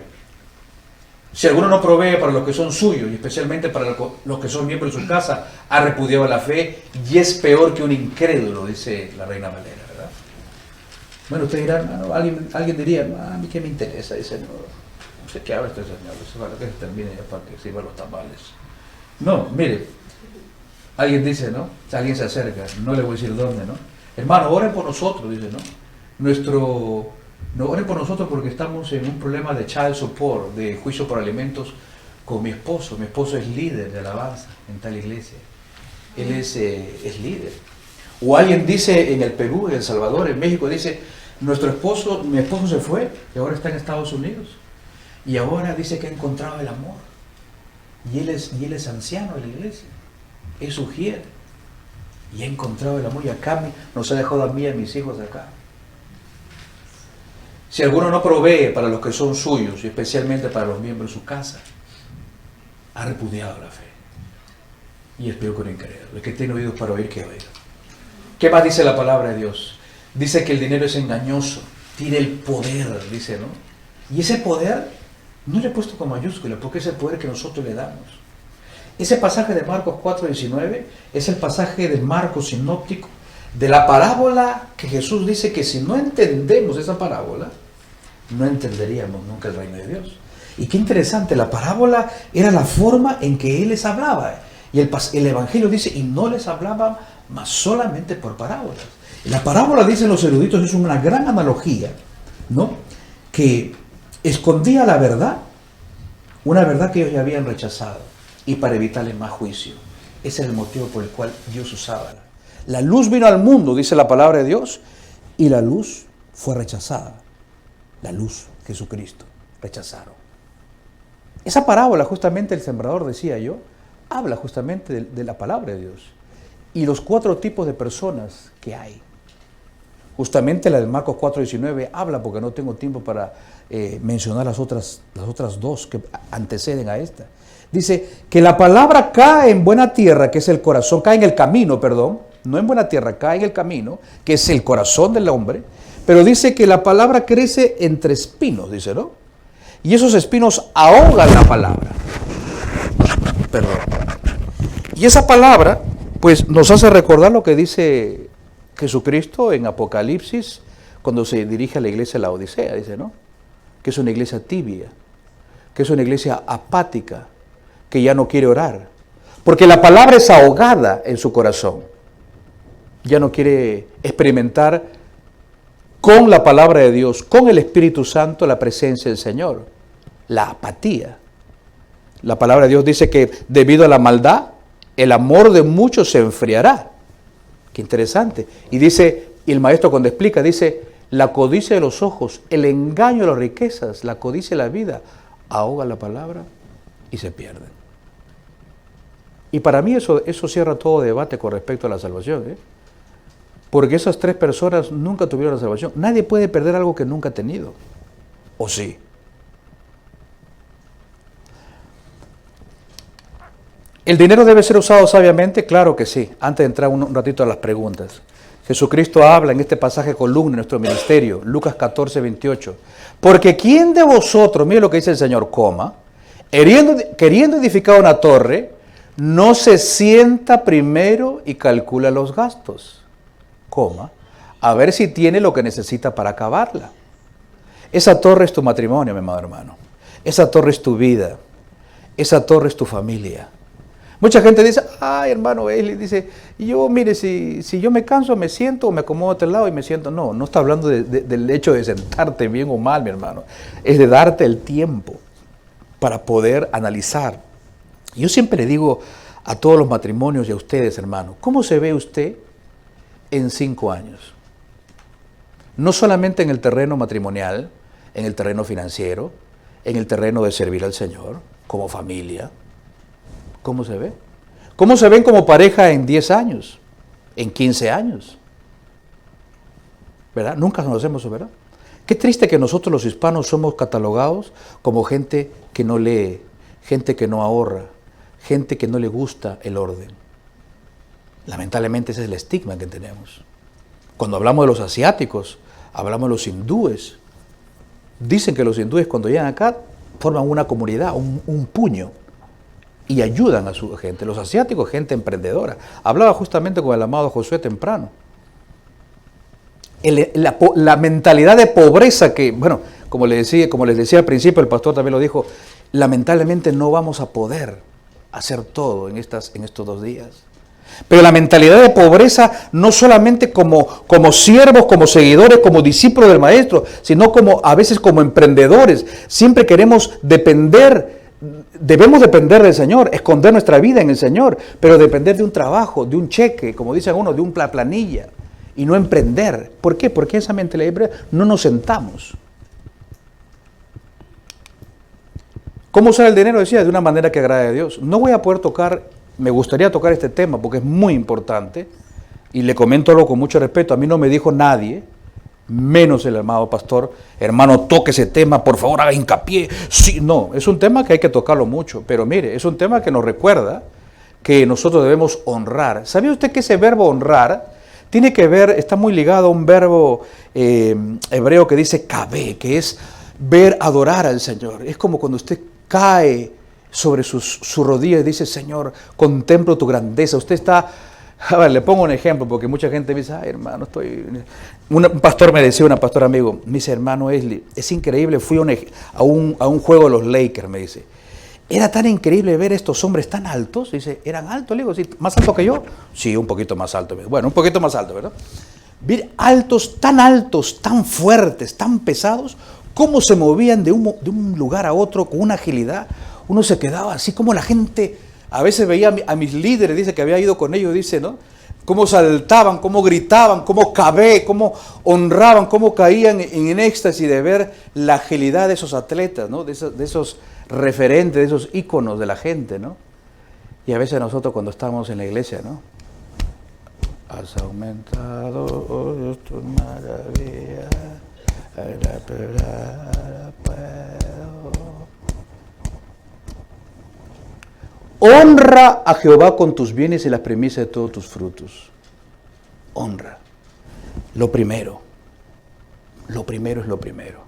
Si alguno no provee para los que son suyos, y especialmente para los que son miembros de su casa, ha repudiado la fe y es peor que un incrédulo, dice la Reina Valera, ¿verdad? Bueno, ustedes dirán, no, alguien diría, no, a mí qué me interesa, dice, no sé qué habla este señor, para que se termine ya para que sirvan los tamales. No, mire, alguien dice, ¿no? Alguien se acerca, no le voy a decir dónde, ¿no? Hermano, oren por nosotros, dice, ¿no? No, oren por nosotros porque estamos en un problema de child support, de juicio por alimentos con mi esposo. Mi esposo es líder de alabanza en tal iglesia. Él es líder. O alguien dice en el Perú, en El Salvador, en México, dice, mi esposo se fue y ahora está en Estados Unidos. Y ahora dice que ha encontrado el amor. Y él es anciano de la iglesia. Es ujier. Y ha encontrado el amor. Y acá nos ha dejado a mí y a mis hijos acá. Si alguno no provee para los que son suyos, y especialmente para los miembros de su casa, ha repudiado la fe. Y es peor que un incrédulo. El que tiene oídos para oír, que oiga. ¿Qué más dice la palabra de Dios? Dice que el dinero es engañoso, tiene el poder, dice, ¿no? Y ese poder, no le he puesto con mayúscula, porque es el poder que nosotros le damos. Ese pasaje de Marcos 4:19 es el pasaje de Marcos sinóptico de la parábola que Jesús dice que si no entendemos esa parábola, no entenderíamos nunca el reino de Dios. Y qué interesante, la parábola era la forma en que Él les hablaba. Y el Evangelio dice, y no les hablaba más solamente por parábolas. Y la parábola, dicen los eruditos, es una gran analogía, ¿no? Que escondía la verdad, una verdad que ellos ya habían rechazado, y para evitarle más juicio. Ese es el motivo por el cual Dios usaba. La luz vino al mundo, dice la palabra de Dios, y la luz fue rechazada. La luz, Jesucristo, rechazaron. Esa parábola, justamente el sembrador, decía yo, habla justamente de la palabra de Dios y los 4 tipos de personas que hay. Justamente la de Marcos 4:19 habla, porque no tengo tiempo para mencionar las otras 2 que anteceden a esta. Dice que la palabra cae en buena tierra, que es el corazón, cae en el camino, perdón, no en buena tierra, cae en el camino, que es el corazón del hombre, pero dice que la palabra crece entre espinos, dice, ¿no? Y esos espinos ahogan la palabra. Perdón. Y esa palabra, pues, nos hace recordar lo que dice Jesucristo en Apocalipsis, cuando se dirige a la iglesia de la Odisea, dice, ¿no? Que es una iglesia tibia, que es una iglesia apática, que ya no quiere orar, porque la palabra es ahogada en su corazón. Ya no quiere experimentar con la palabra de Dios, con el Espíritu Santo, la presencia del Señor. La apatía. La palabra de Dios dice que debido a la maldad, el amor de muchos se enfriará. Qué interesante. Y dice, y el maestro cuando explica, dice, la codicia de los ojos, el engaño de las riquezas, la codicia de la vida, ahoga la palabra y se pierden. Y para mí eso cierra todo debate con respecto a la salvación, ¿eh? Porque esas 3 personas nunca tuvieron la salvación. Nadie puede perder algo que nunca ha tenido. ¿O sí? ¿El dinero debe ser usado sabiamente? Claro que sí. Antes de entrar un ratito a las preguntas. Jesucristo habla en este pasaje columna de nuestro ministerio, Lucas 14:28. Porque ¿quién de vosotros, mire lo que dice el Señor, queriendo edificar una torre, no se sienta primero y calcula los gastos, a ver si tiene lo que necesita para acabarla? Esa torre es tu matrimonio, mi amado hermano. Esa torre es tu vida. Esa torre es tu familia. Mucha gente dice, ay hermano, él dice, yo mire, si yo me canso, me siento, o me acomodo a otro lado y me siento. No, no está hablando del hecho de sentarte bien o mal, mi hermano. Es de darte el tiempo para poder analizar. Yo siempre le digo a todos los matrimonios y a ustedes, hermano, ¿cómo se ve usted en 5 años? No solamente en el terreno matrimonial, en el terreno financiero, en el terreno de servir al Señor, como familia. ¿Cómo se ve? ¿Cómo se ven como pareja en 10 años? ¿En 15 años? ¿Verdad? Nunca nos hacemos eso, ¿verdad? Qué triste que nosotros los hispanos somos catalogados como gente que no lee, gente que no ahorra, gente que no le gusta el orden. Lamentablemente ese es el estigma que tenemos. Cuando hablamos de los asiáticos, hablamos de los hindúes. Dicen que los hindúes cuando llegan acá forman una comunidad, un puño, y ayudan a su gente. Los asiáticos, gente emprendedora. Hablaba justamente con el amado Josué temprano. La mentalidad de pobreza que, bueno, como les decía al principio, el pastor también lo dijo, lamentablemente no vamos a poder hacer todo en estos 2 días. Pero la mentalidad de pobreza no solamente como siervos, como seguidores, como discípulos del maestro, sino a veces como emprendedores. Siempre queremos debemos depender del Señor, esconder nuestra vida en el Señor, pero depender de un trabajo, de un cheque, como dicen algunos, de una planilla, y no emprender. ¿Por qué? Porque esa mentalidad no nos sentamos. ¿Cómo usar el dinero? Decía, de una manera que agrade a Dios. No voy a poder me gustaría tocar este tema porque es muy importante, y le comento algo con mucho respeto. A mí no me dijo nadie, menos el amado pastor, hermano, toque ese tema, por favor, haga hincapié. Sí, no, es un tema que hay que tocarlo mucho, pero mire, es un tema que nos recuerda que nosotros debemos honrar. ¿Sabía usted que ese verbo honrar tiene que ver, está muy ligado a un verbo hebreo que dice kabé, que es ver, adorar al Señor? Es como cuando usted cae sobre su rodilla y dice, Señor, contemplo tu grandeza. Usted está, a ver, le pongo un ejemplo, porque mucha gente me dice, ay hermano, un pastor me decía, una pastora amigo, me dice, hermano Esli, es increíble, fui a un juego de los Lakers, me dice. Era tan increíble ver estos hombres tan altos. Dice, ¿eran altos? Le digo, ¿sí, más altos que yo? Sí, un poquito más alto. Bueno, un poquito más alto, ¿verdad? Ver altos, tan fuertes, tan pesados, cómo se movían de un lugar a otro con una agilidad. Uno se quedaba así como la gente, a veces veía a mis líderes, dice que había ido con ellos, dice, ¿no? Cómo saltaban, cómo gritaban, cómo cómo honraban, cómo caían en éxtasis de ver la agilidad de esos atletas, ¿no? De esos referentes, de esos íconos de la gente, ¿no? Y a veces nosotros cuando estamos en la iglesia, ¿no? Has aumentado tus maravillas, honra a Jehová con tus bienes y las primicias de todos tus frutos. Honra. Lo primero es lo primero.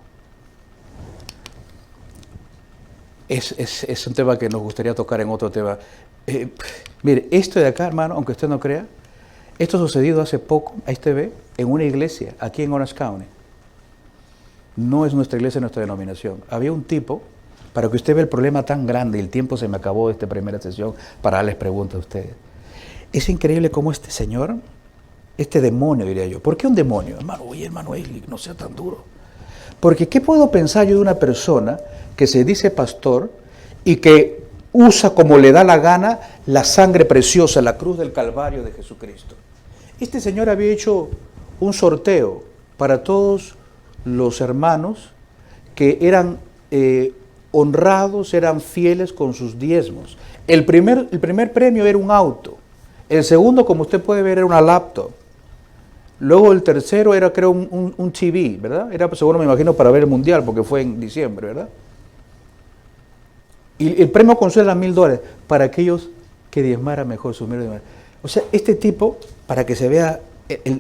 Es un tema que nos gustaría tocar en otro tema. Mire, esto de acá, hermano, aunque usted no crea, esto ha sucedido hace poco, ahí usted ve, en una iglesia, aquí en Orange County. No es nuestra iglesia, nuestra denominación. Había un tipo, para que usted vea el problema tan grande, y el tiempo se me acabó de esta primera sesión para darles preguntas a ustedes. Es increíble cómo este señor, este demonio, diría yo. ¿Por qué un demonio? Hermano, oye, hermano Esli, no sea tan duro. Porque ¿qué puedo pensar yo de una persona que se dice pastor y que usa como le da la gana la sangre preciosa, la cruz del Calvario de Jesucristo? Este señor había hecho un sorteo para todos los hermanos que eran honrados, eran fieles con sus diezmos. El primer premio era un auto. El segundo, como usted puede ver, era una laptop. Luego el tercero era, creo, un TV, ¿verdad? Era seguro, me imagino, para ver el mundial, porque fue en diciembre, ¿verdad? Y el premio consuelo era $1,000 para aquellos que diezmaran mejor sus miembros. O sea, este tipo, para que se vea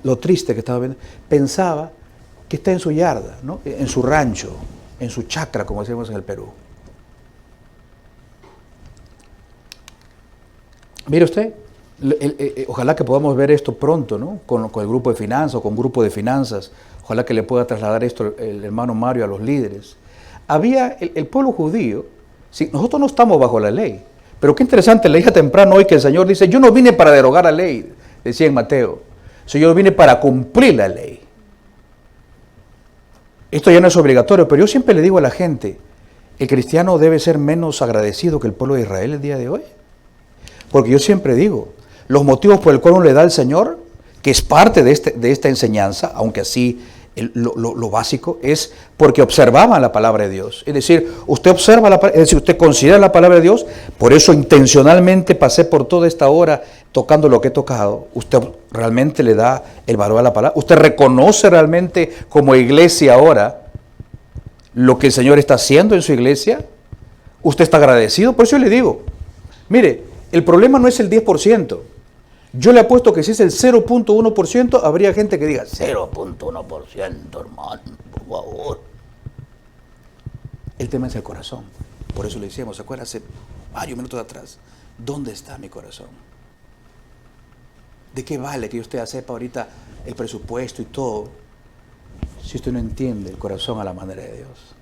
lo triste que estaba viendo, pensaba que está en su yarda, ¿no? En su rancho, en su chacra, como decimos en el Perú. Mire usted, ojalá que podamos ver esto pronto, ¿no? Con el grupo de finanzas o con grupo de finanzas. Ojalá que le pueda trasladar esto el hermano Mario a los líderes. Había el pueblo judío, sí, nosotros no estamos bajo la ley, pero qué interesante, leía temprano hoy que el Señor dice, yo no vine para derogar la ley, decía en Mateo, yo vine para cumplir la ley. Esto ya no es obligatorio, pero yo siempre le digo a la gente, el cristiano debe ser menos agradecido que el pueblo de Israel el día de hoy. Porque yo siempre digo, los motivos por el cual uno le da al Señor, que es parte de esta enseñanza, aunque así lo básico, es porque observaban la palabra de Dios. Es decir, usted observa es decir, usted considera la palabra de Dios, por eso intencionalmente pasé por toda esta hora tocando lo que he tocado. Usted realmente le da el valor a la palabra. Usted reconoce realmente como iglesia ahora lo que el Señor está haciendo en su iglesia. Usted está agradecido. Por eso yo le digo, mire, el problema no es el 10%. Yo le apuesto que si es el 0.1%, habría gente que diga, 0.1%, hermano, por favor. El tema es el corazón. Por eso le decíamos, ¿se acuerda? Hace varios minutos atrás, ¿dónde está mi corazón? ¿De qué vale que usted sepa ahorita el presupuesto y todo, si usted no entiende el corazón a la manera de Dios?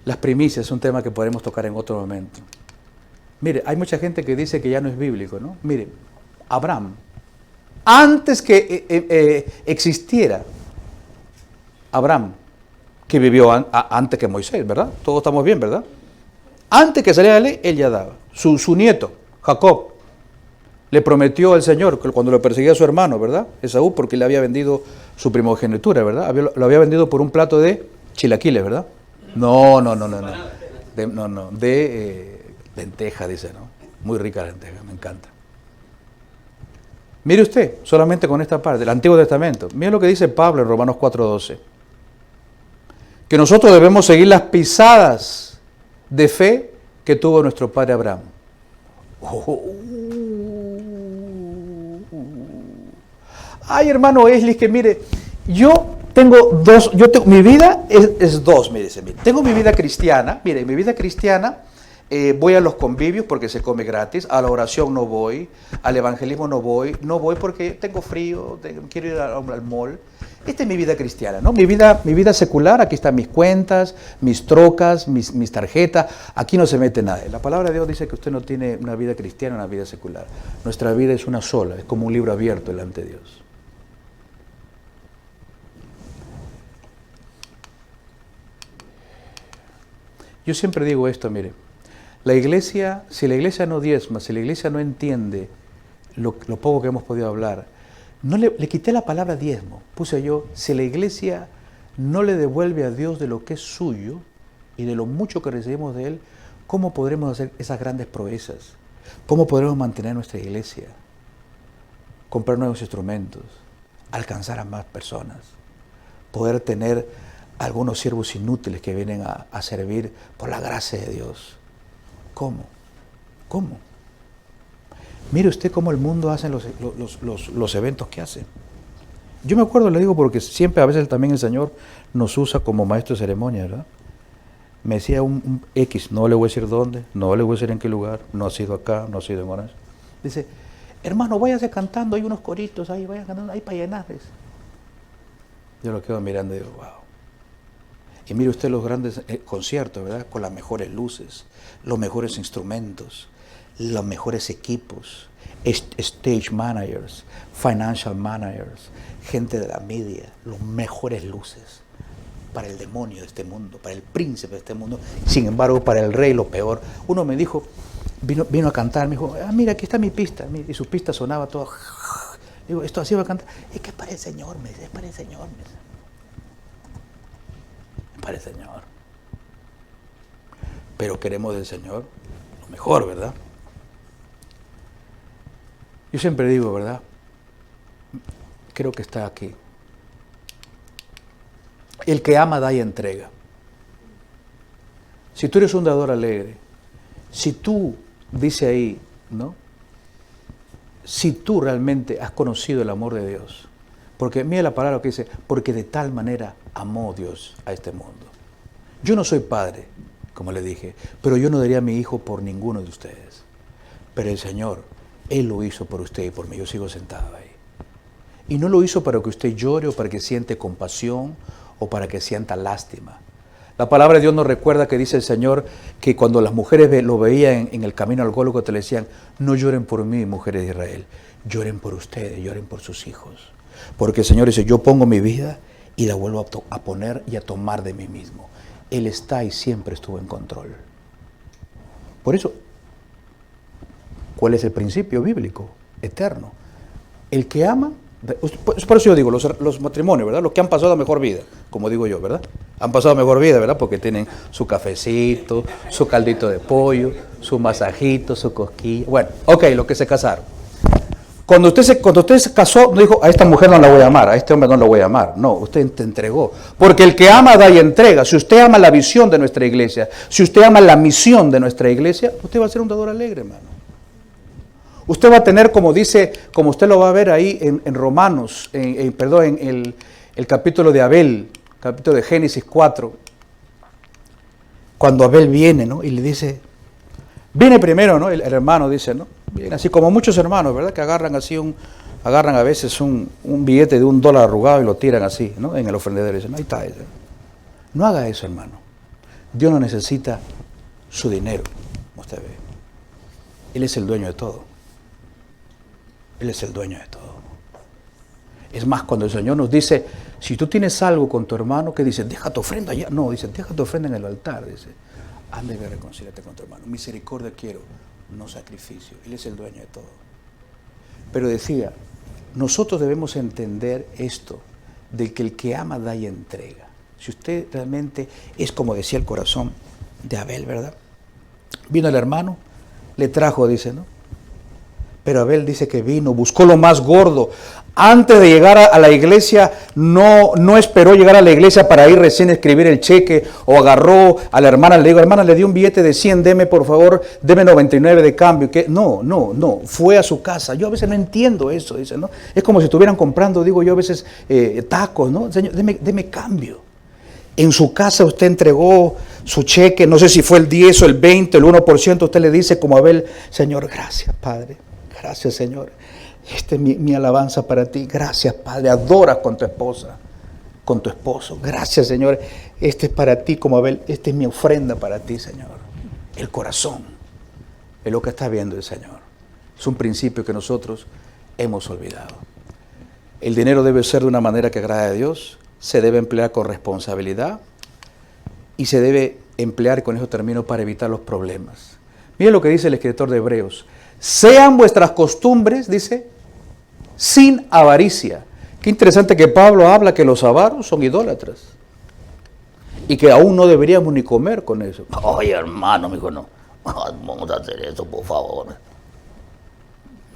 Las primicias es un tema que podremos tocar en otro momento. Mire, hay mucha gente que dice que ya no es bíblico, ¿no? Mire, Abraham, antes que existiera Abraham, que vivió antes que Moisés, ¿verdad? Todos estamos bien, ¿verdad? Antes que saliera la ley, él ya daba. Su nieto, Jacob, le prometió al Señor cuando lo perseguía a su hermano, ¿verdad? Esaú, porque le había vendido su primogenitura, ¿verdad? Lo había vendido por un plato de chilaquiles, ¿verdad? No. Lenteja, dice, ¿no? Muy rica la lenteja, me encanta. Mire usted, solamente con esta parte, el Antiguo Testamento. Mire lo que dice Pablo en Romanos 4:12. Que nosotros debemos seguir las pisadas de fe que tuvo nuestro padre Abraham. Ay, hermano Esli, que mire, yo tengo dos, mi vida es dos, mire, tengo mi vida cristiana, mire, mi vida cristiana, voy a los convivios porque se come gratis, a la oración no voy, al evangelismo no voy porque tengo frío, quiero ir al mall. Esta es mi vida cristiana, ¿no? Mi vida secular, aquí están mis cuentas, mis trocas, mis tarjetas, aquí no se mete nada. La palabra de Dios dice que usted no tiene una vida cristiana, una vida secular. Nuestra vida es una sola, es como un libro abierto delante de Dios. Yo siempre digo esto, mire, la iglesia, si la iglesia no diezma, si la iglesia no entiende lo poco que hemos podido hablar, le quité la palabra diezmo, puse yo, si la iglesia no le devuelve a Dios de lo que es suyo y de lo mucho que recibimos de Él, ¿cómo podremos hacer esas grandes proezas? ¿Cómo podremos mantener nuestra iglesia? Comprar nuevos instrumentos, alcanzar a más personas, poder tener algunos siervos inútiles que vienen a servir por la gracia de Dios. ¿Cómo? ¿Cómo? Mire usted cómo el mundo hace los eventos que hace. Yo me acuerdo, le digo, porque siempre a veces también el Señor nos usa como maestro de ceremonia, ¿verdad? Me decía un X, no le voy a decir dónde, no le voy a decir en qué lugar, no ha sido acá, no ha sido en Orange. Dice, hermano, váyase cantando, hay unos coritos ahí, vayan cantando ahí para llenarles. Yo lo quedo mirando y digo, wow. Y mire usted los grandes conciertos, ¿verdad? Con las mejores luces, los mejores instrumentos, los mejores equipos, stage managers, financial managers, gente de la media, los mejores luces para el demonio de este mundo, para el príncipe de este mundo. Sin embargo, para el rey lo peor. Uno me dijo, vino a cantar, me dijo, mira, aquí está mi pista. Y su pista sonaba todo. Digo, esto así va a cantar. Es que es para el Señor, me dice, es para el Señor, me dice. Para el Señor. Pero queremos del Señor lo mejor, ¿verdad? Yo siempre digo, ¿verdad? Creo que está aquí. El que ama, da y entrega. Si tú eres un dador alegre, si tú, dice ahí, ¿no? Si tú realmente has conocido el amor de Dios, porque mira la palabra que dice, porque de tal manera amó Dios a este mundo. Yo no soy padre, como le dije, pero yo no daría a mi hijo por ninguno de ustedes. Pero el Señor, Él lo hizo por usted y por mí. Yo sigo sentado ahí. Y no lo hizo para que usted llore o para que siente compasión o para que sienta lástima. La palabra de Dios nos recuerda que dice el Señor que cuando las mujeres lo veían en el camino al Gólgota, le decían, no lloren por mí, mujeres de Israel, lloren por ustedes, lloren por sus hijos. Porque el Señor dice, yo pongo mi vida y la vuelvo a poner y a tomar de mí mismo. Él está y siempre estuvo en control. Por eso, ¿cuál es el principio bíblico? Eterno. El que ama, por eso yo digo, los matrimonios, ¿verdad? Los que han pasado mejor vida, como digo yo, ¿verdad? Han pasado mejor vida, ¿verdad? Porque tienen su cafecito, su caldito de pollo, su masajito, su cosquilla. Bueno, ok, los que se casaron. Cuando usted se casó, no dijo, a esta mujer no la voy a amar, a este hombre no lo voy a amar. No, usted te entregó. Porque el que ama, da y entrega. Si usted ama la visión de nuestra iglesia, si usted ama la misión de nuestra iglesia, usted va a ser un dador alegre, hermano. Usted va a tener, como dice, como usted lo va a ver ahí en Romanos, en el capítulo de Abel, capítulo de Génesis 4, cuando Abel viene, ¿no? Y le dice, viene primero, ¿no? El hermano dice, ¿no? Viene así como muchos hermanos, ¿verdad? Que agarran así agarran a veces un billete de $1 arrugado y lo tiran así, ¿no? En el ofrendero y dicen, ahí está. No haga eso, hermano. Dios no necesita su dinero, como usted ve. Él es el dueño de todo. Él es el dueño de todo. Es más, cuando el Señor nos dice, si tú tienes algo con tu hermano, ¿qué dice? Deja tu ofrenda allá. No, dice, deja tu ofrenda en el altar. Dice, anda y reconcíliate con tu hermano. Misericordia quiero, no sacrificio. Él es el dueño de todo. Pero decía, nosotros debemos entender esto, de que el que ama, da y entrega. Si usted realmente es como decía el corazón de Abel, ¿verdad? Vino el hermano, le trajo, dice, ¿no? Pero Abel dice que vino, buscó lo más gordo. Antes de llegar a la iglesia, no esperó llegar a la iglesia para ir recién a escribir el cheque, o agarró a la hermana, le digo, hermana, le di un billete de 100, deme por favor, deme 99 de cambio. ¿Qué? No, fue a su casa. Yo a veces no entiendo eso, dice, ¿no? Es como si estuvieran comprando, digo yo a veces, tacos, ¿no? Señor, deme cambio. En su casa usted entregó su cheque, no sé si fue el 10 o el 20, el 1%, usted le dice como Abel, Señor, gracias, Padre, gracias, Señor. Esta es mi alabanza para ti. Gracias, Padre. Adoras con tu esposa, con tu esposo. Gracias, Señor. Este es para ti como Abel. Esta es mi ofrenda para ti, Señor. El corazón es lo que está viendo el Señor. Es un principio que nosotros hemos olvidado. El dinero debe ser de una manera que agrade a Dios. Se debe emplear con responsabilidad. Y se debe emplear, con eso termino, para evitar los problemas. Miren lo que dice el escritor de Hebreos. Sean vuestras costumbres, dice, sin avaricia. Qué interesante que Pablo habla que los avaros son idólatras y que aún no deberíamos ni comer con eso. Oye, hermano, me dijo, no, vamos a hacer eso, por favor.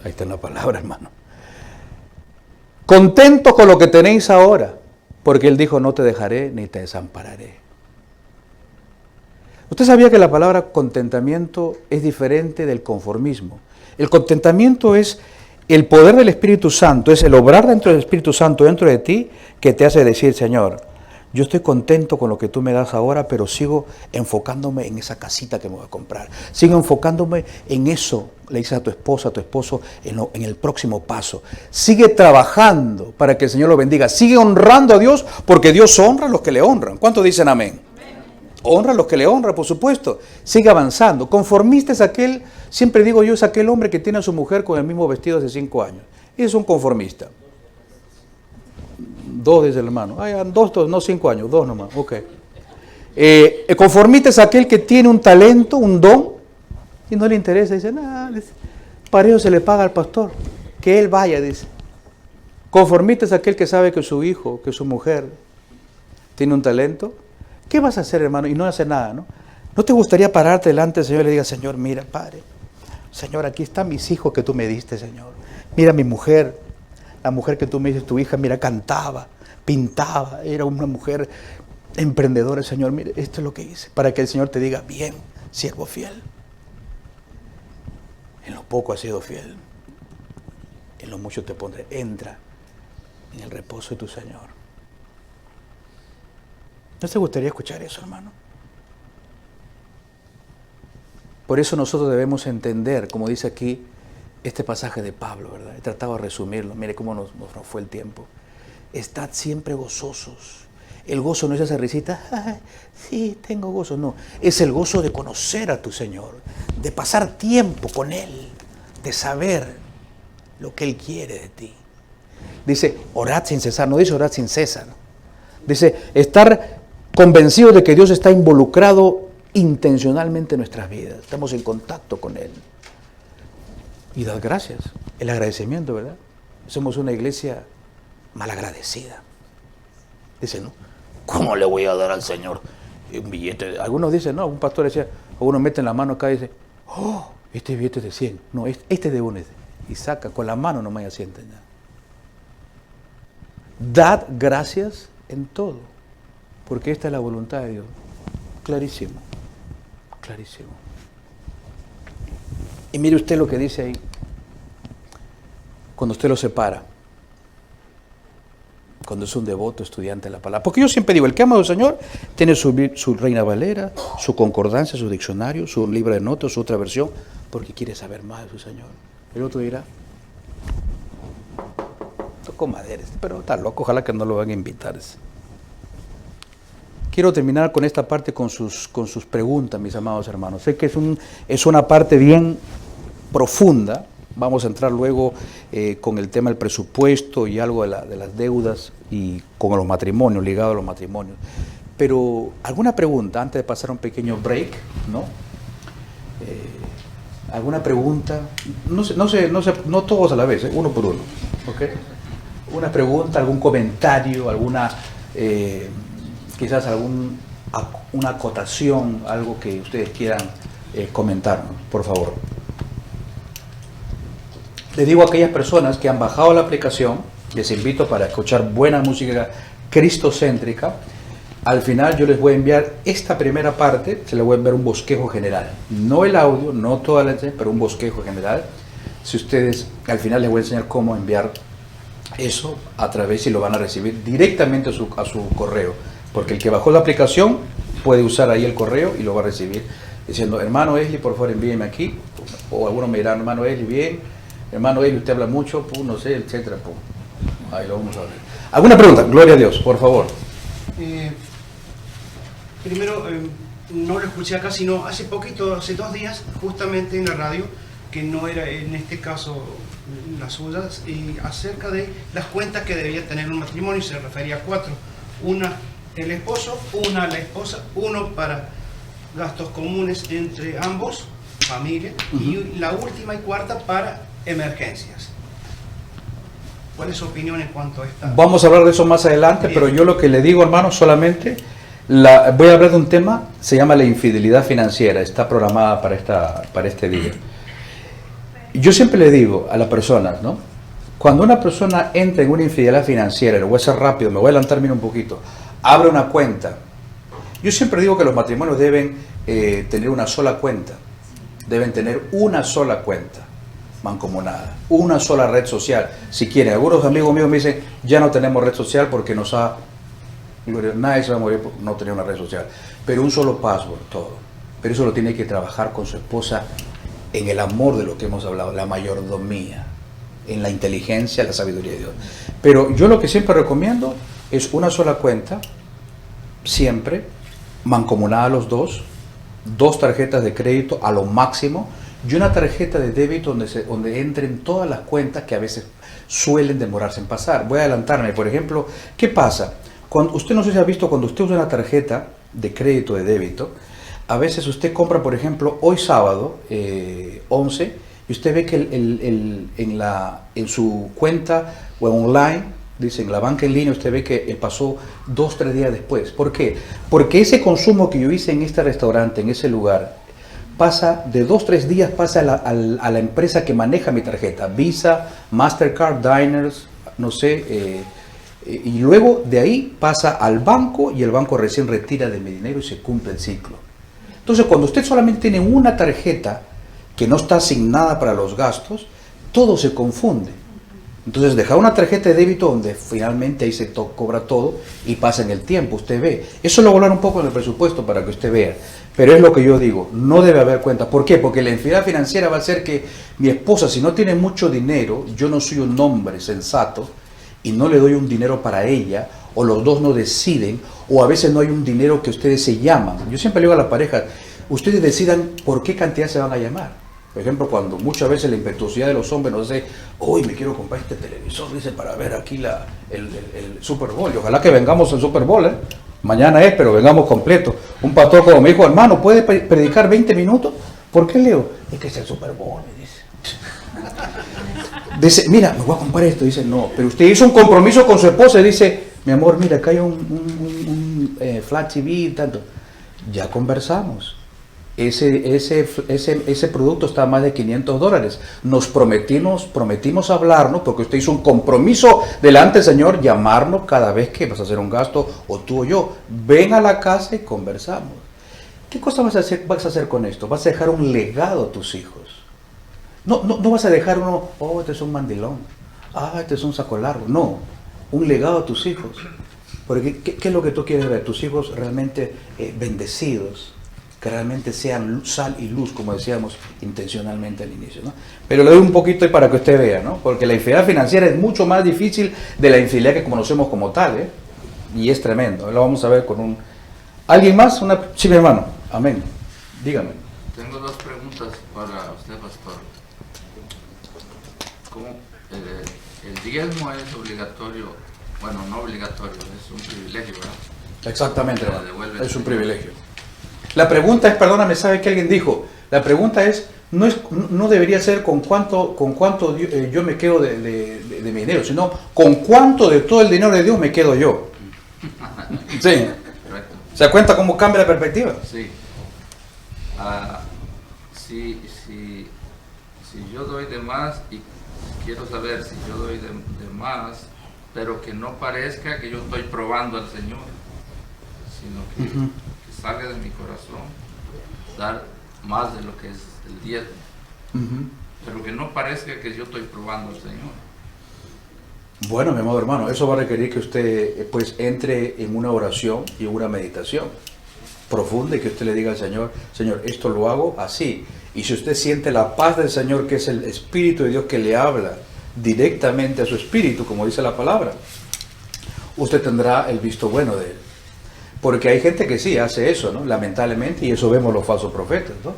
Ahí está la palabra, hermano. Contentos con lo que tenéis ahora, porque él dijo, no te dejaré ni te desampararé. ¿Usted sabía que la palabra contentamiento es diferente del conformismo? El contentamiento es el poder del Espíritu Santo, es el obrar dentro del Espíritu Santo dentro de ti que te hace decir, Señor, yo estoy contento con lo que tú me das ahora, pero sigo enfocándome en esa casita que me voy a comprar. Sigo enfocándome en eso, le dices a tu esposa, a tu esposo, en el próximo paso. Sigue trabajando para que el Señor lo bendiga. Sigue honrando a Dios, porque Dios honra a los que le honran. ¿Cuántos dicen amén? Honra a los que le honran, por supuesto. Sigue avanzando. Conformista es aquel, siempre digo yo, es aquel hombre que tiene a su mujer con el mismo vestido hace 5 años. Y es un conformista. 2 dice el hermano. Dos, no 5 años, 2 nomás. Ok. El conformista es aquel que tiene un talento, un don, y no le interesa. Dice, nada, para eso se le paga al pastor. Que él vaya, dice. Conformista es aquel que sabe que su hijo, que su mujer tiene un talento. ¿Qué vas a hacer, hermano? Y no hace nada, ¿no? ¿No te gustaría pararte delante del Señor y le digas, Señor, mira, Padre, Señor, aquí están mis hijos que tú me diste, Señor. Mira mi mujer, la mujer que tú me dices, tu hija, mira, cantaba, pintaba, era una mujer emprendedora, Señor, mire, esto es lo que hice, para que el Señor te diga, bien, siervo fiel. En lo poco has sido fiel, en lo mucho te pondré. Entra en el reposo de tu Señor. ¿No te gustaría escuchar eso, hermano? Por eso nosotros debemos entender, como dice aquí, este pasaje de Pablo, ¿verdad? He tratado de resumirlo, mire cómo nos fue el tiempo. Estad siempre gozosos. El gozo no es esa risita, ay, sí, tengo gozo, no. Es el gozo de conocer a tu Señor, de pasar tiempo con Él, de saber lo que Él quiere de ti. Dice, orad sin cesar, no dice orad sin cesar. Dice, estar convencido de que Dios está involucrado intencionalmente en nuestras vidas. Estamos en contacto con Él. Y dar gracias. El agradecimiento, ¿verdad? Somos una iglesia malagradecida. Dice, ¿no? ¿Cómo le voy a dar al Señor un billete? Algunos dicen, no, un pastor decía, uno mete la mano acá y dice, oh, este billete es de 100. No, este es de 1. Y saca con la mano nomás y asienta. Dad gracias en todo. Porque esta es la voluntad de Dios. Clarísimo. Clarísimo. Y mire usted lo que dice ahí. Cuando usted lo separa. Cuando es un devoto estudiante de la palabra. Porque yo siempre digo, el que ama al Señor tiene su Reina Valera, su concordancia, su diccionario, su libro de notas, su otra versión, porque quiere saber más de su Señor. El otro dirá, tocó madera, pero está loco, ojalá que no lo van a invitar. Quiero terminar con esta parte con sus preguntas, mis amados hermanos. Sé que es una parte bien profunda. Vamos a entrar luego con el tema del presupuesto y algo de las deudas y con los matrimonios, ligado a los matrimonios. Pero, ¿alguna pregunta antes de pasar a un pequeño break? ¿No? ¿Alguna pregunta? No todos a la vez, uno por uno. ¿Okay? ¿Una pregunta, algún comentario, quizás una acotación, algo que ustedes quieran comentarnos, por favor? le digo a aquellas personas que han bajado la aplicación, les invito para escuchar buena música cristocéntrica. Al final yo les voy a enviar esta primera parte, se les voy a enviar un bosquejo general. No el audio, no toda la enseñanza, pero un bosquejo general. Si ustedes, al final les voy a enseñar cómo enviar eso a través y lo van a recibir directamente a su correo. Porque el que bajó la aplicación puede usar ahí el correo y lo va a recibir diciendo, hermano Esli, por favor envíeme aquí. O algunos me dirán, hermano Esli, bien. Hermano Esli, usted habla mucho, no sé, etcétera. Ahí lo vamos a ver. ¿Alguna pregunta? Gloria a Dios, por favor. Primero, no lo escuché acá, sino hace poquito, hace 2 días, justamente en la radio, que no era en este caso las suyas, y acerca de las cuentas que debía tener un matrimonio, se refería a 4. Una el esposo, una la esposa, uno para gastos comunes entre ambos, familia, y la última y cuarta para emergencias. ¿Cuál es su opinión en cuanto a esta? Vamos a hablar de eso más adelante, pero yo lo que le digo, hermano, solamente voy a hablar de un tema, se llama la infidelidad financiera, está programada para este día. Yo siempre le digo a las personas, ¿no? Cuando una persona entra en una infidelidad financiera, lo voy a hacer rápido, me voy a adelantar un poquito, abre una cuenta. Yo siempre digo que los matrimonios deben tener una sola cuenta, deben tener una sola cuenta mancomunada, una sola red social. Si quieren, algunos amigos míos me dicen, ya no tenemos red social porque nadie se va a morir por no tener una red social, pero un solo password, todo. Pero eso lo tiene que trabajar con su esposa en el amor de lo que hemos hablado, la mayordomía, en la inteligencia, la sabiduría de Dios. Pero yo lo que siempre recomiendo es una sola cuenta, siempre, mancomunada a los dos tarjetas de crédito a lo máximo, y una tarjeta de débito donde entren todas las cuentas que a veces suelen demorarse en pasar. Voy a adelantarme, por ejemplo, ¿qué pasa? Cuando usted, no sé si ha visto, cuando usted usa una tarjeta de crédito, de débito, a veces usted compra, por ejemplo, hoy sábado 11, y usted ve que en su cuenta o online, dicen la banca en línea, usted ve que pasó 2-3 días después. ¿Por qué? Porque ese consumo que yo hice en este restaurante, en ese lugar, pasa de 2-3 días, pasa a la empresa que maneja mi tarjeta, Visa, Mastercard, Diners, no sé, y luego de ahí pasa al banco y el banco recién retira de mi dinero y se cumple el ciclo. Entonces, cuando usted solamente tiene una tarjeta que no está asignada para los gastos, todo se confunde. Entonces, dejar una tarjeta de débito donde finalmente ahí se cobra todo y pasa en el tiempo, usted ve. Eso lo voy a hablar un poco en el presupuesto para que usted vea. Pero es lo que yo digo, no debe haber cuenta. ¿Por qué? Porque la infidelidad financiera va a hacer que mi esposa, si no tiene mucho dinero, yo no soy un hombre sensato y no le doy un dinero para ella, o los dos no deciden, o a veces no hay un dinero que ustedes se llaman. Yo siempre le digo a la pareja, ustedes decidan por qué cantidad se van a llamar. Por ejemplo, cuando muchas veces la impetuosidad de los hombres nos dice, hoy me quiero comprar este televisor, dice, para ver aquí el Super Bowl. Y ojalá que vengamos al Super Bowl, ¿eh? Mañana es, pero vengamos completo. Un pastor como me dijo, hermano, ¿puede predicar 20 minutos? ¿Por qué, Leo? Es que es el Super Bowl, me dice. Dice, mira, me voy a comprar esto. Dice, no, pero usted hizo un compromiso con su esposa y dice, mi amor, mira, acá hay un Flat TV y tanto. Ya conversamos. Ese producto está a más de $500. Nos prometimos hablarnos, porque usted hizo un compromiso delante del Señor, llamarnos cada vez que vas a hacer un gasto, o tú o yo. Ven a la casa y conversamos. ¿Qué cosa vas a hacer con esto? Vas a dejar un legado a tus hijos. No vas a dejar uno, oh, este es un mandilón, este es un saco largo. No, un legado a tus hijos. Porque ¿qué es lo que tú quieres ver? Tus hijos realmente bendecidos, que realmente sean sal y luz, como decíamos intencionalmente al inicio, ¿no? Pero le doy un poquito para que usted vea, ¿no? Porque la infidelidad financiera es mucho más difícil de la infidelidad que conocemos como tal, ¿eh? Y es tremendo. Lo vamos a ver con un... ¿Alguien más? Sí, mi hermano. Amén. Dígame. Tengo 2 preguntas para usted, pastor. ¿Cómo el diezmo es obligatorio? Bueno, no obligatorio, es un privilegio, ¿verdad? Exactamente, hermano. Es un privilegio. La pregunta es, perdóname, ¿sabe qué alguien dijo? La pregunta es, no debería ser con cuánto yo me quedo de mi dinero, sino con cuánto de todo el dinero de Dios me quedo yo. Sí. Correcto. ¿Se da cuenta cómo cambia la perspectiva? Sí. Si yo doy de más y quiero saber si yo doy de más, pero que no parezca que yo estoy probando al Señor, sino que salga de mi corazón dar más de lo que es el diezmo, pero que no parezca que yo estoy probando al Señor. Bueno, mi amado hermano, eso va a requerir que usted pues entre en una oración y una meditación profunda y que usted le diga al Señor, Señor, esto lo hago así. Y si usted siente la paz del Señor, que es el Espíritu de Dios que le habla directamente a su espíritu, como dice la palabra, usted tendrá el visto bueno de él. Porque hay gente que sí hace eso, ¿no? Lamentablemente, y eso vemos los falsos profetas, ¿no?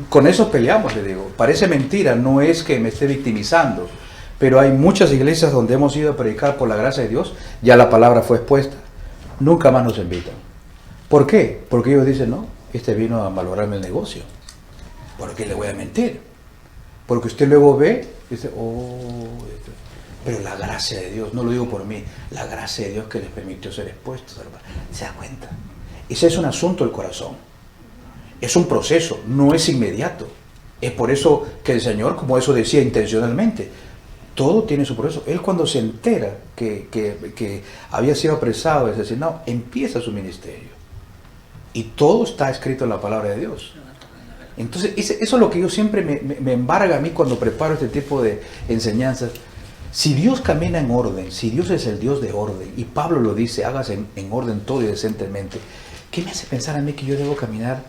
Con eso peleamos, le digo. Parece mentira, no es que me esté victimizando, pero hay muchas iglesias donde hemos ido a predicar por la gracia de Dios, ya la palabra fue expuesta, nunca más nos invitan. ¿Por qué? Porque ellos dicen, no, este vino a valorarme el negocio. ¿Por qué le voy a mentir? Porque usted luego ve y dice, pero la gracia de Dios, no lo digo por mí, la gracia de Dios que les permitió ser expuestos, hermano. ¿Se da cuenta? Ese es un asunto del corazón. Es un proceso, no es inmediato. Es por eso que el Señor, como eso decía intencionalmente, todo tiene su proceso. Él cuando se entera que había sido apresado, es decir, no, empieza su ministerio. Y todo está escrito en la palabra de Dios. Entonces, eso es lo que yo siempre me embarga a mí cuando preparo este tipo de enseñanzas. Si Dios camina en orden, si Dios es el Dios de orden, y Pablo lo dice, hágase en orden todo y decentemente, ¿qué me hace pensar a mí que yo debo caminar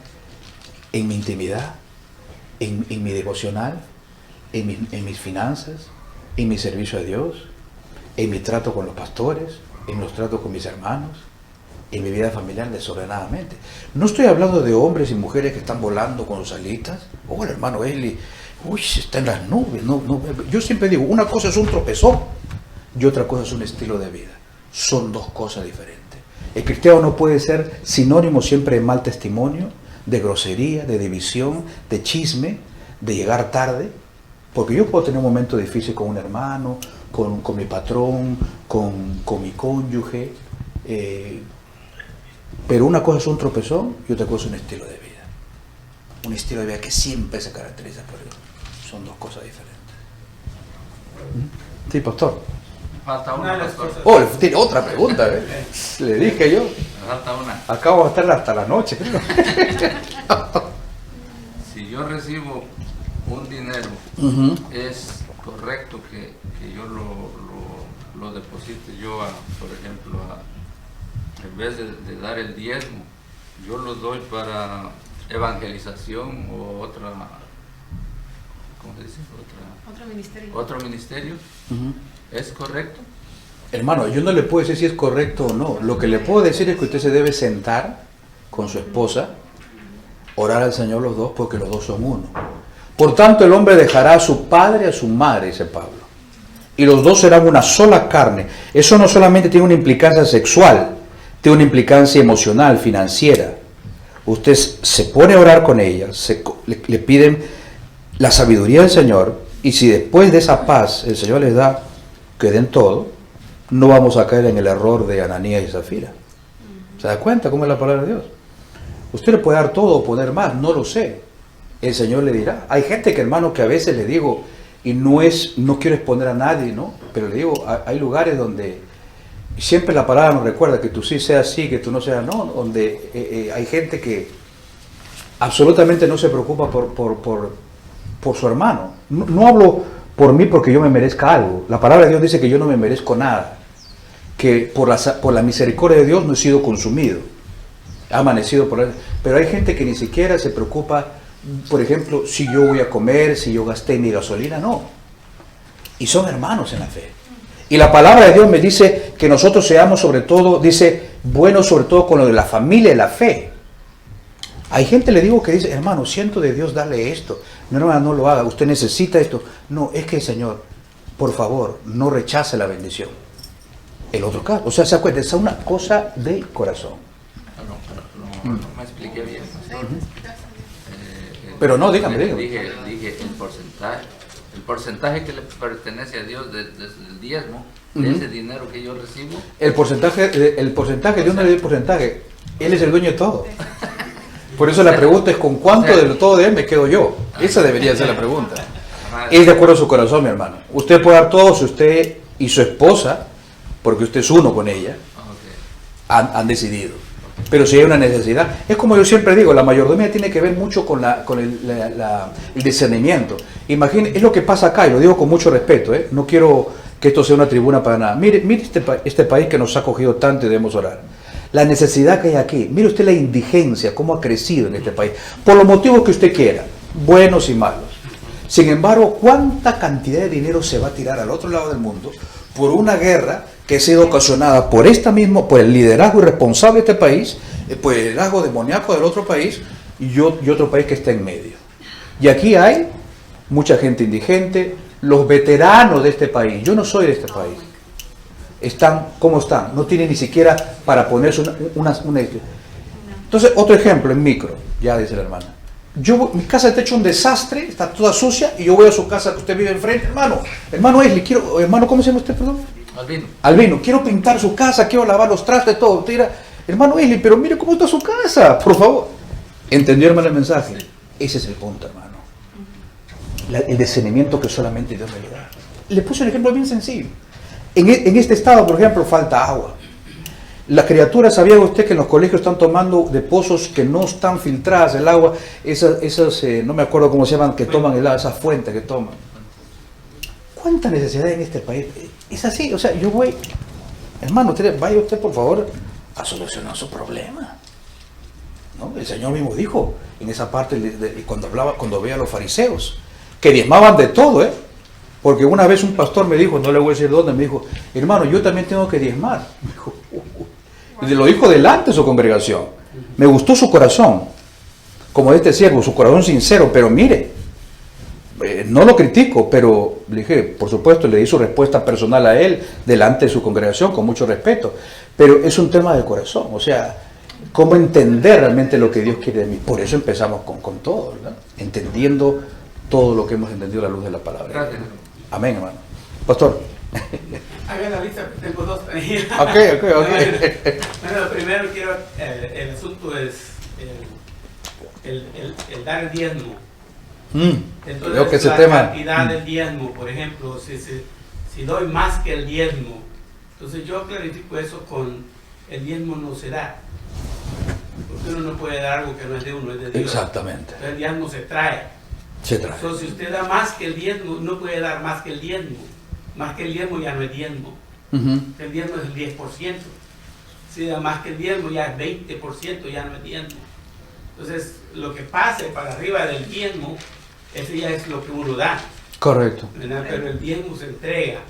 en mi intimidad, en mi devocional, en mis finanzas, en mi servicio a Dios, en mi trato con los pastores, en los tratos con mis hermanos, en mi vida familiar desordenadamente? No estoy hablando de hombres y mujeres que están volando con sus alitas. Oh, el hermano Eli, está en las nubes. No, yo siempre digo, una cosa es un tropezón y otra cosa es un estilo de vida. Son dos cosas diferentes. El cristiano no puede ser sinónimo siempre de mal testimonio, de grosería, de división, de chisme, de llegar tarde. Porque yo puedo tener un momento difícil con un hermano, con mi patrón, con mi cónyuge, pero una cosa es un tropezón y otra cosa es un estilo de vida. Un estilo de vida que siempre se caracteriza por Dios. Son dos cosas diferentes. Sí, pastor. Falta una, pastor. Oh, tiene otra pregunta, ¿eh? Le dije yo. Me falta una. Acabo de estar hasta la noche. Si yo recibo un dinero, es correcto que yo lo deposite yo, por ejemplo, en vez de dar el diezmo, yo lo doy para evangelización o otra, ¿cómo se dice? Otro ministerio. ¿Es correcto? Hermano, yo no le puedo decir si es correcto o no. Lo que le puedo decir es que usted se debe sentar con su esposa, orar al Señor los dos, porque los dos son uno. Por tanto, el hombre dejará a su padre y a su madre, dice Pablo, y los dos serán una sola carne. Eso no solamente tiene una implicancia sexual, tiene una implicancia emocional, financiera. Usted se pone a orar con ella, le piden la sabiduría del Señor, y si después de esa paz el Señor les da que den todo, no vamos a caer en el error de Ananías y Zafira. ¿Se da cuenta cómo es la palabra de Dios? Usted le puede dar todo o poner más, no lo sé. El Señor le dirá. Hay gente que, hermano, que a veces le digo, y no quiero exponer a nadie, ¿no? Pero le digo, hay lugares donde siempre la palabra nos recuerda que tú sí seas sí, que tú no seas no, donde hay gente que absolutamente no se preocupa por su hermano. No hablo por mí porque yo me merezca algo. La palabra de Dios dice que yo no me merezco nada, que por la misericordia de Dios no he sido consumido, he amanecido por él. Pero hay gente que ni siquiera se preocupa, por ejemplo, si yo voy a comer, si yo gasté mi gasolina, no. Y son hermanos en la fe. Y la palabra de Dios me dice que nosotros seamos sobre todo, dice, buenos sobre todo con lo de la familia y la fe. Hay gente, le digo, que dice, hermano, siento de Dios darle esto. No, hermano, no lo haga, usted necesita esto. No, es que, Señor, por favor, no rechace la bendición. El otro caso, o sea, se acuerda, es una cosa del corazón. No me expliqué bien. Pero no, dígame. Dije el porcentaje. El porcentaje que le pertenece a Dios del diezmo, de ese dinero que yo recibo. El porcentaje, Dios no le dio el porcentaje. Él es el dueño de todo. Por eso la pregunta es, ¿con cuánto de todo de él me quedo yo? Esa debería ser la pregunta. Ajá. Es de acuerdo a su corazón, mi hermano. Usted puede dar todo si usted y su esposa, porque usted es uno con ella, Ok. han decidido. Pero si hay una necesidad, es como yo siempre digo, la mayordomía tiene que ver mucho con el discernimiento. Imagine, es lo que pasa acá, y lo digo con mucho respeto, ¿eh? No quiero que esto sea una tribuna para nada. Mire este país que nos ha cogido tanto y debemos orar. La necesidad que hay aquí, mire usted la indigencia, cómo ha crecido en este país, por los motivos que usted quiera, buenos y malos. Sin embargo, ¿cuánta cantidad de dinero se va a tirar al otro lado del mundo por una guerra que ha sido ocasionada por por el liderazgo irresponsable de este país, por el liderazgo demoníaco del otro país y otro país que está en medio? Y aquí hay mucha gente indigente, los veteranos de este país, yo no soy de este país, están como están, no tienen ni siquiera para ponerse una. Entonces, otro ejemplo en micro, ya dice la hermana. Mi casa está hecho un desastre, está toda sucia, y yo voy a su casa que usted vive enfrente, hermano Esli, hermano, ¿cómo se llama usted, perdón? Albino, quiero pintar su casa, quiero lavar los trastes, todo. Usted dirá, hermano Esli, pero mire cómo está su casa, por favor. ¿Entendió, hermano, el mensaje? Ese es el punto, hermano. El discernimiento que solamente Dios me da. Le puse un ejemplo bien sencillo. En este estado, por ejemplo, falta agua. Las criaturas, ¿sabía usted que en los colegios están tomando de pozos que no están filtradas el agua? Esas no me acuerdo cómo se llaman, que toman el agua, esas fuentes que toman. ¿Cuánta necesidad hay en este país? Es así, o sea, yo voy, hermano, vaya usted por favor a solucionar su problema. ¿No? El Señor mismo dijo en esa parte, cuando veía a los fariseos, que diezmaban de todo, ¿eh? Porque una vez un pastor me dijo, no le voy a decir dónde, me dijo, hermano, yo también tengo que diezmar. Me dijo, y lo dijo delante de su congregación. Me gustó su corazón, como este siervo, su corazón sincero, pero mire, no lo critico, pero le dije, por supuesto, le di su respuesta personal a él, delante de su congregación, con mucho respeto, pero es un tema del corazón, o sea, cómo entender realmente lo que Dios quiere de mí. Por eso empezamos con todo, ¿verdad? Entendiendo todo lo que hemos entendido a la luz de la palabra. Gracias. Amén, hermano. Pastor. Haga la lista, tengo dos. Ok. Bueno, primero quiero, el asunto es el dar el diezmo. Entonces, Creo que ese la tema. cantidad del diezmo, por ejemplo, si doy más que el diezmo, entonces yo clarifico eso con el diezmo no se da. Porque uno no puede dar algo que no es de uno, es de Dios. Exactamente. Entonces el diezmo se trae. Se trae. Entonces, si usted da más que el diezmo, no puede dar más que el diezmo. Más que el diezmo ya no es diezmo. El diezmo es el 10%. Si da más que el diezmo ya es 20%, ya no es diezmo. Entonces, lo que pase para arriba del diezmo, ese ya es lo que uno da. Correcto. ¿Verdad? Pero el diezmo se entrega.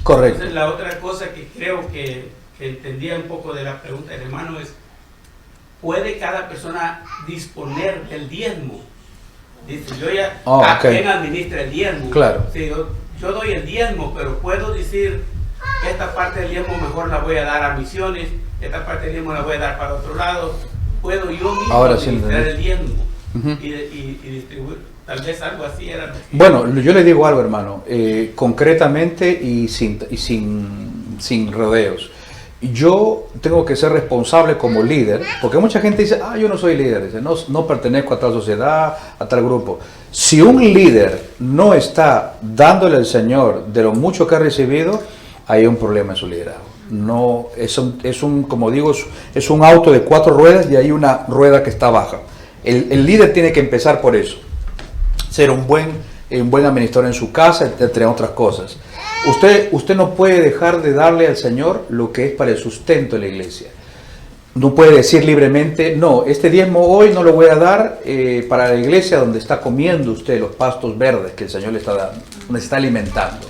Correcto. Entonces, la otra cosa que creo que entendía un poco de la pregunta del hermano es, ¿puede cada persona disponer del diezmo? Dice, yo ya, ¿quién administra el diezmo? Claro. Sí, yo doy el diezmo, pero puedo decir, esta parte del diezmo mejor la voy a dar a misiones, esta parte del diezmo la voy a dar para otro lado. Puedo yo mismo administrar el diezmo y distribuir. Tal vez algo así era. Bueno, yo le digo algo, hermano, concretamente y sin rodeos. Yo tengo que ser responsable como líder, porque mucha gente dice, yo no soy líder, dice, no pertenezco a tal sociedad, a tal grupo. Si un líder no está dándole al Señor de lo mucho que ha recibido, hay un problema en su liderazgo. No, como digo, es un auto de 4 ruedas y hay una rueda que está baja. El líder tiene que empezar por eso, ser un buen administrador en su casa, entre otras cosas. Usted no puede dejar de darle al Señor lo que es para el sustento de la iglesia. No puede decir libremente, no, este diezmo hoy no lo voy a dar para la iglesia donde está comiendo usted los pastos verdes que el Señor le está dando, donde está alimentando.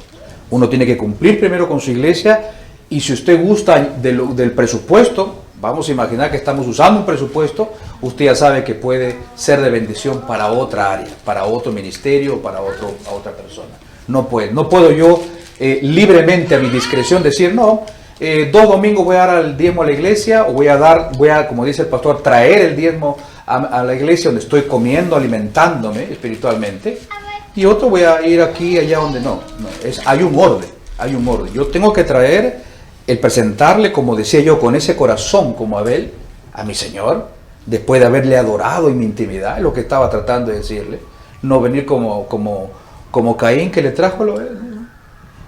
Uno tiene que cumplir primero con su iglesia, y si usted gusta del presupuesto, vamos a imaginar que estamos usando un presupuesto, usted ya sabe que puede ser de bendición para otra área, para otro ministerio o para otra persona. No puedo yo libremente a mi discreción decir, no, 2 domingos voy a dar el diezmo a la iglesia, o voy a, como dice el pastor, traer el diezmo a la iglesia donde estoy comiendo, alimentándome espiritualmente, y otro voy a ir aquí, allá donde no. Hay un orden. Yo tengo que traer el presentarle, como decía yo, con ese corazón como Abel, a mi Señor, después de haberle adorado en mi intimidad, lo que estaba tratando de decirle, no venir como como Caín que le trajo lo...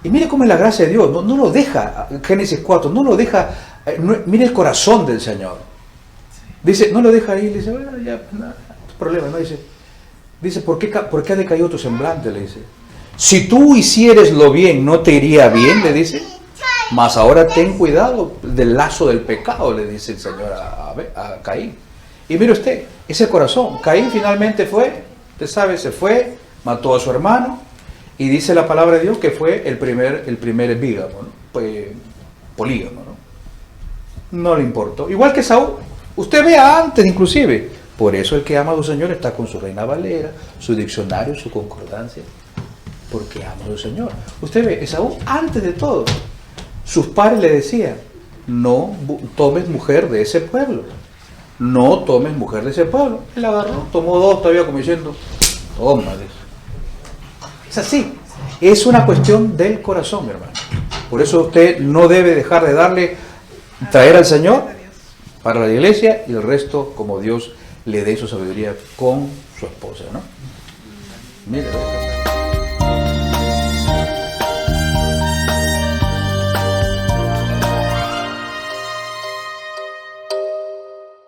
Y mire cómo es la gracia de Dios, no lo deja, Génesis 4, no lo deja, mire el corazón del Señor. Dice, no lo deja ahí, le dice, bueno, ya, no, problema, ¿no? Dice, ¿por qué ha decaído tu semblante? Le dice, si tú hicieres lo bien, ¿no te iría bien? Le dice, mas ahora ten cuidado del lazo del pecado, le dice el Señor a Caín. Y mire usted, ese corazón, Caín finalmente fue, usted sabe, se fue, mató a su hermano, y dice la palabra de Dios que fue el primer bígamo, ¿no? Pues, polígamo, ¿no? No le importó. Igual que Saúl, usted vea antes inclusive, por eso el que ama a su Señor está con su Reina Valera, su diccionario, su concordancia, porque ama a su Señor. Usted ve, Esaú, antes de todo, sus padres le decían, no tomes mujer de ese pueblo, no tomes mujer de ese pueblo. Él agarró, tomó dos todavía como diciendo, toma. Es así, es una cuestión del corazón, mi hermano. Por eso usted no debe dejar de traer al Señor para la iglesia y el resto como Dios le dé su sabiduría con su esposa, ¿no? Mire.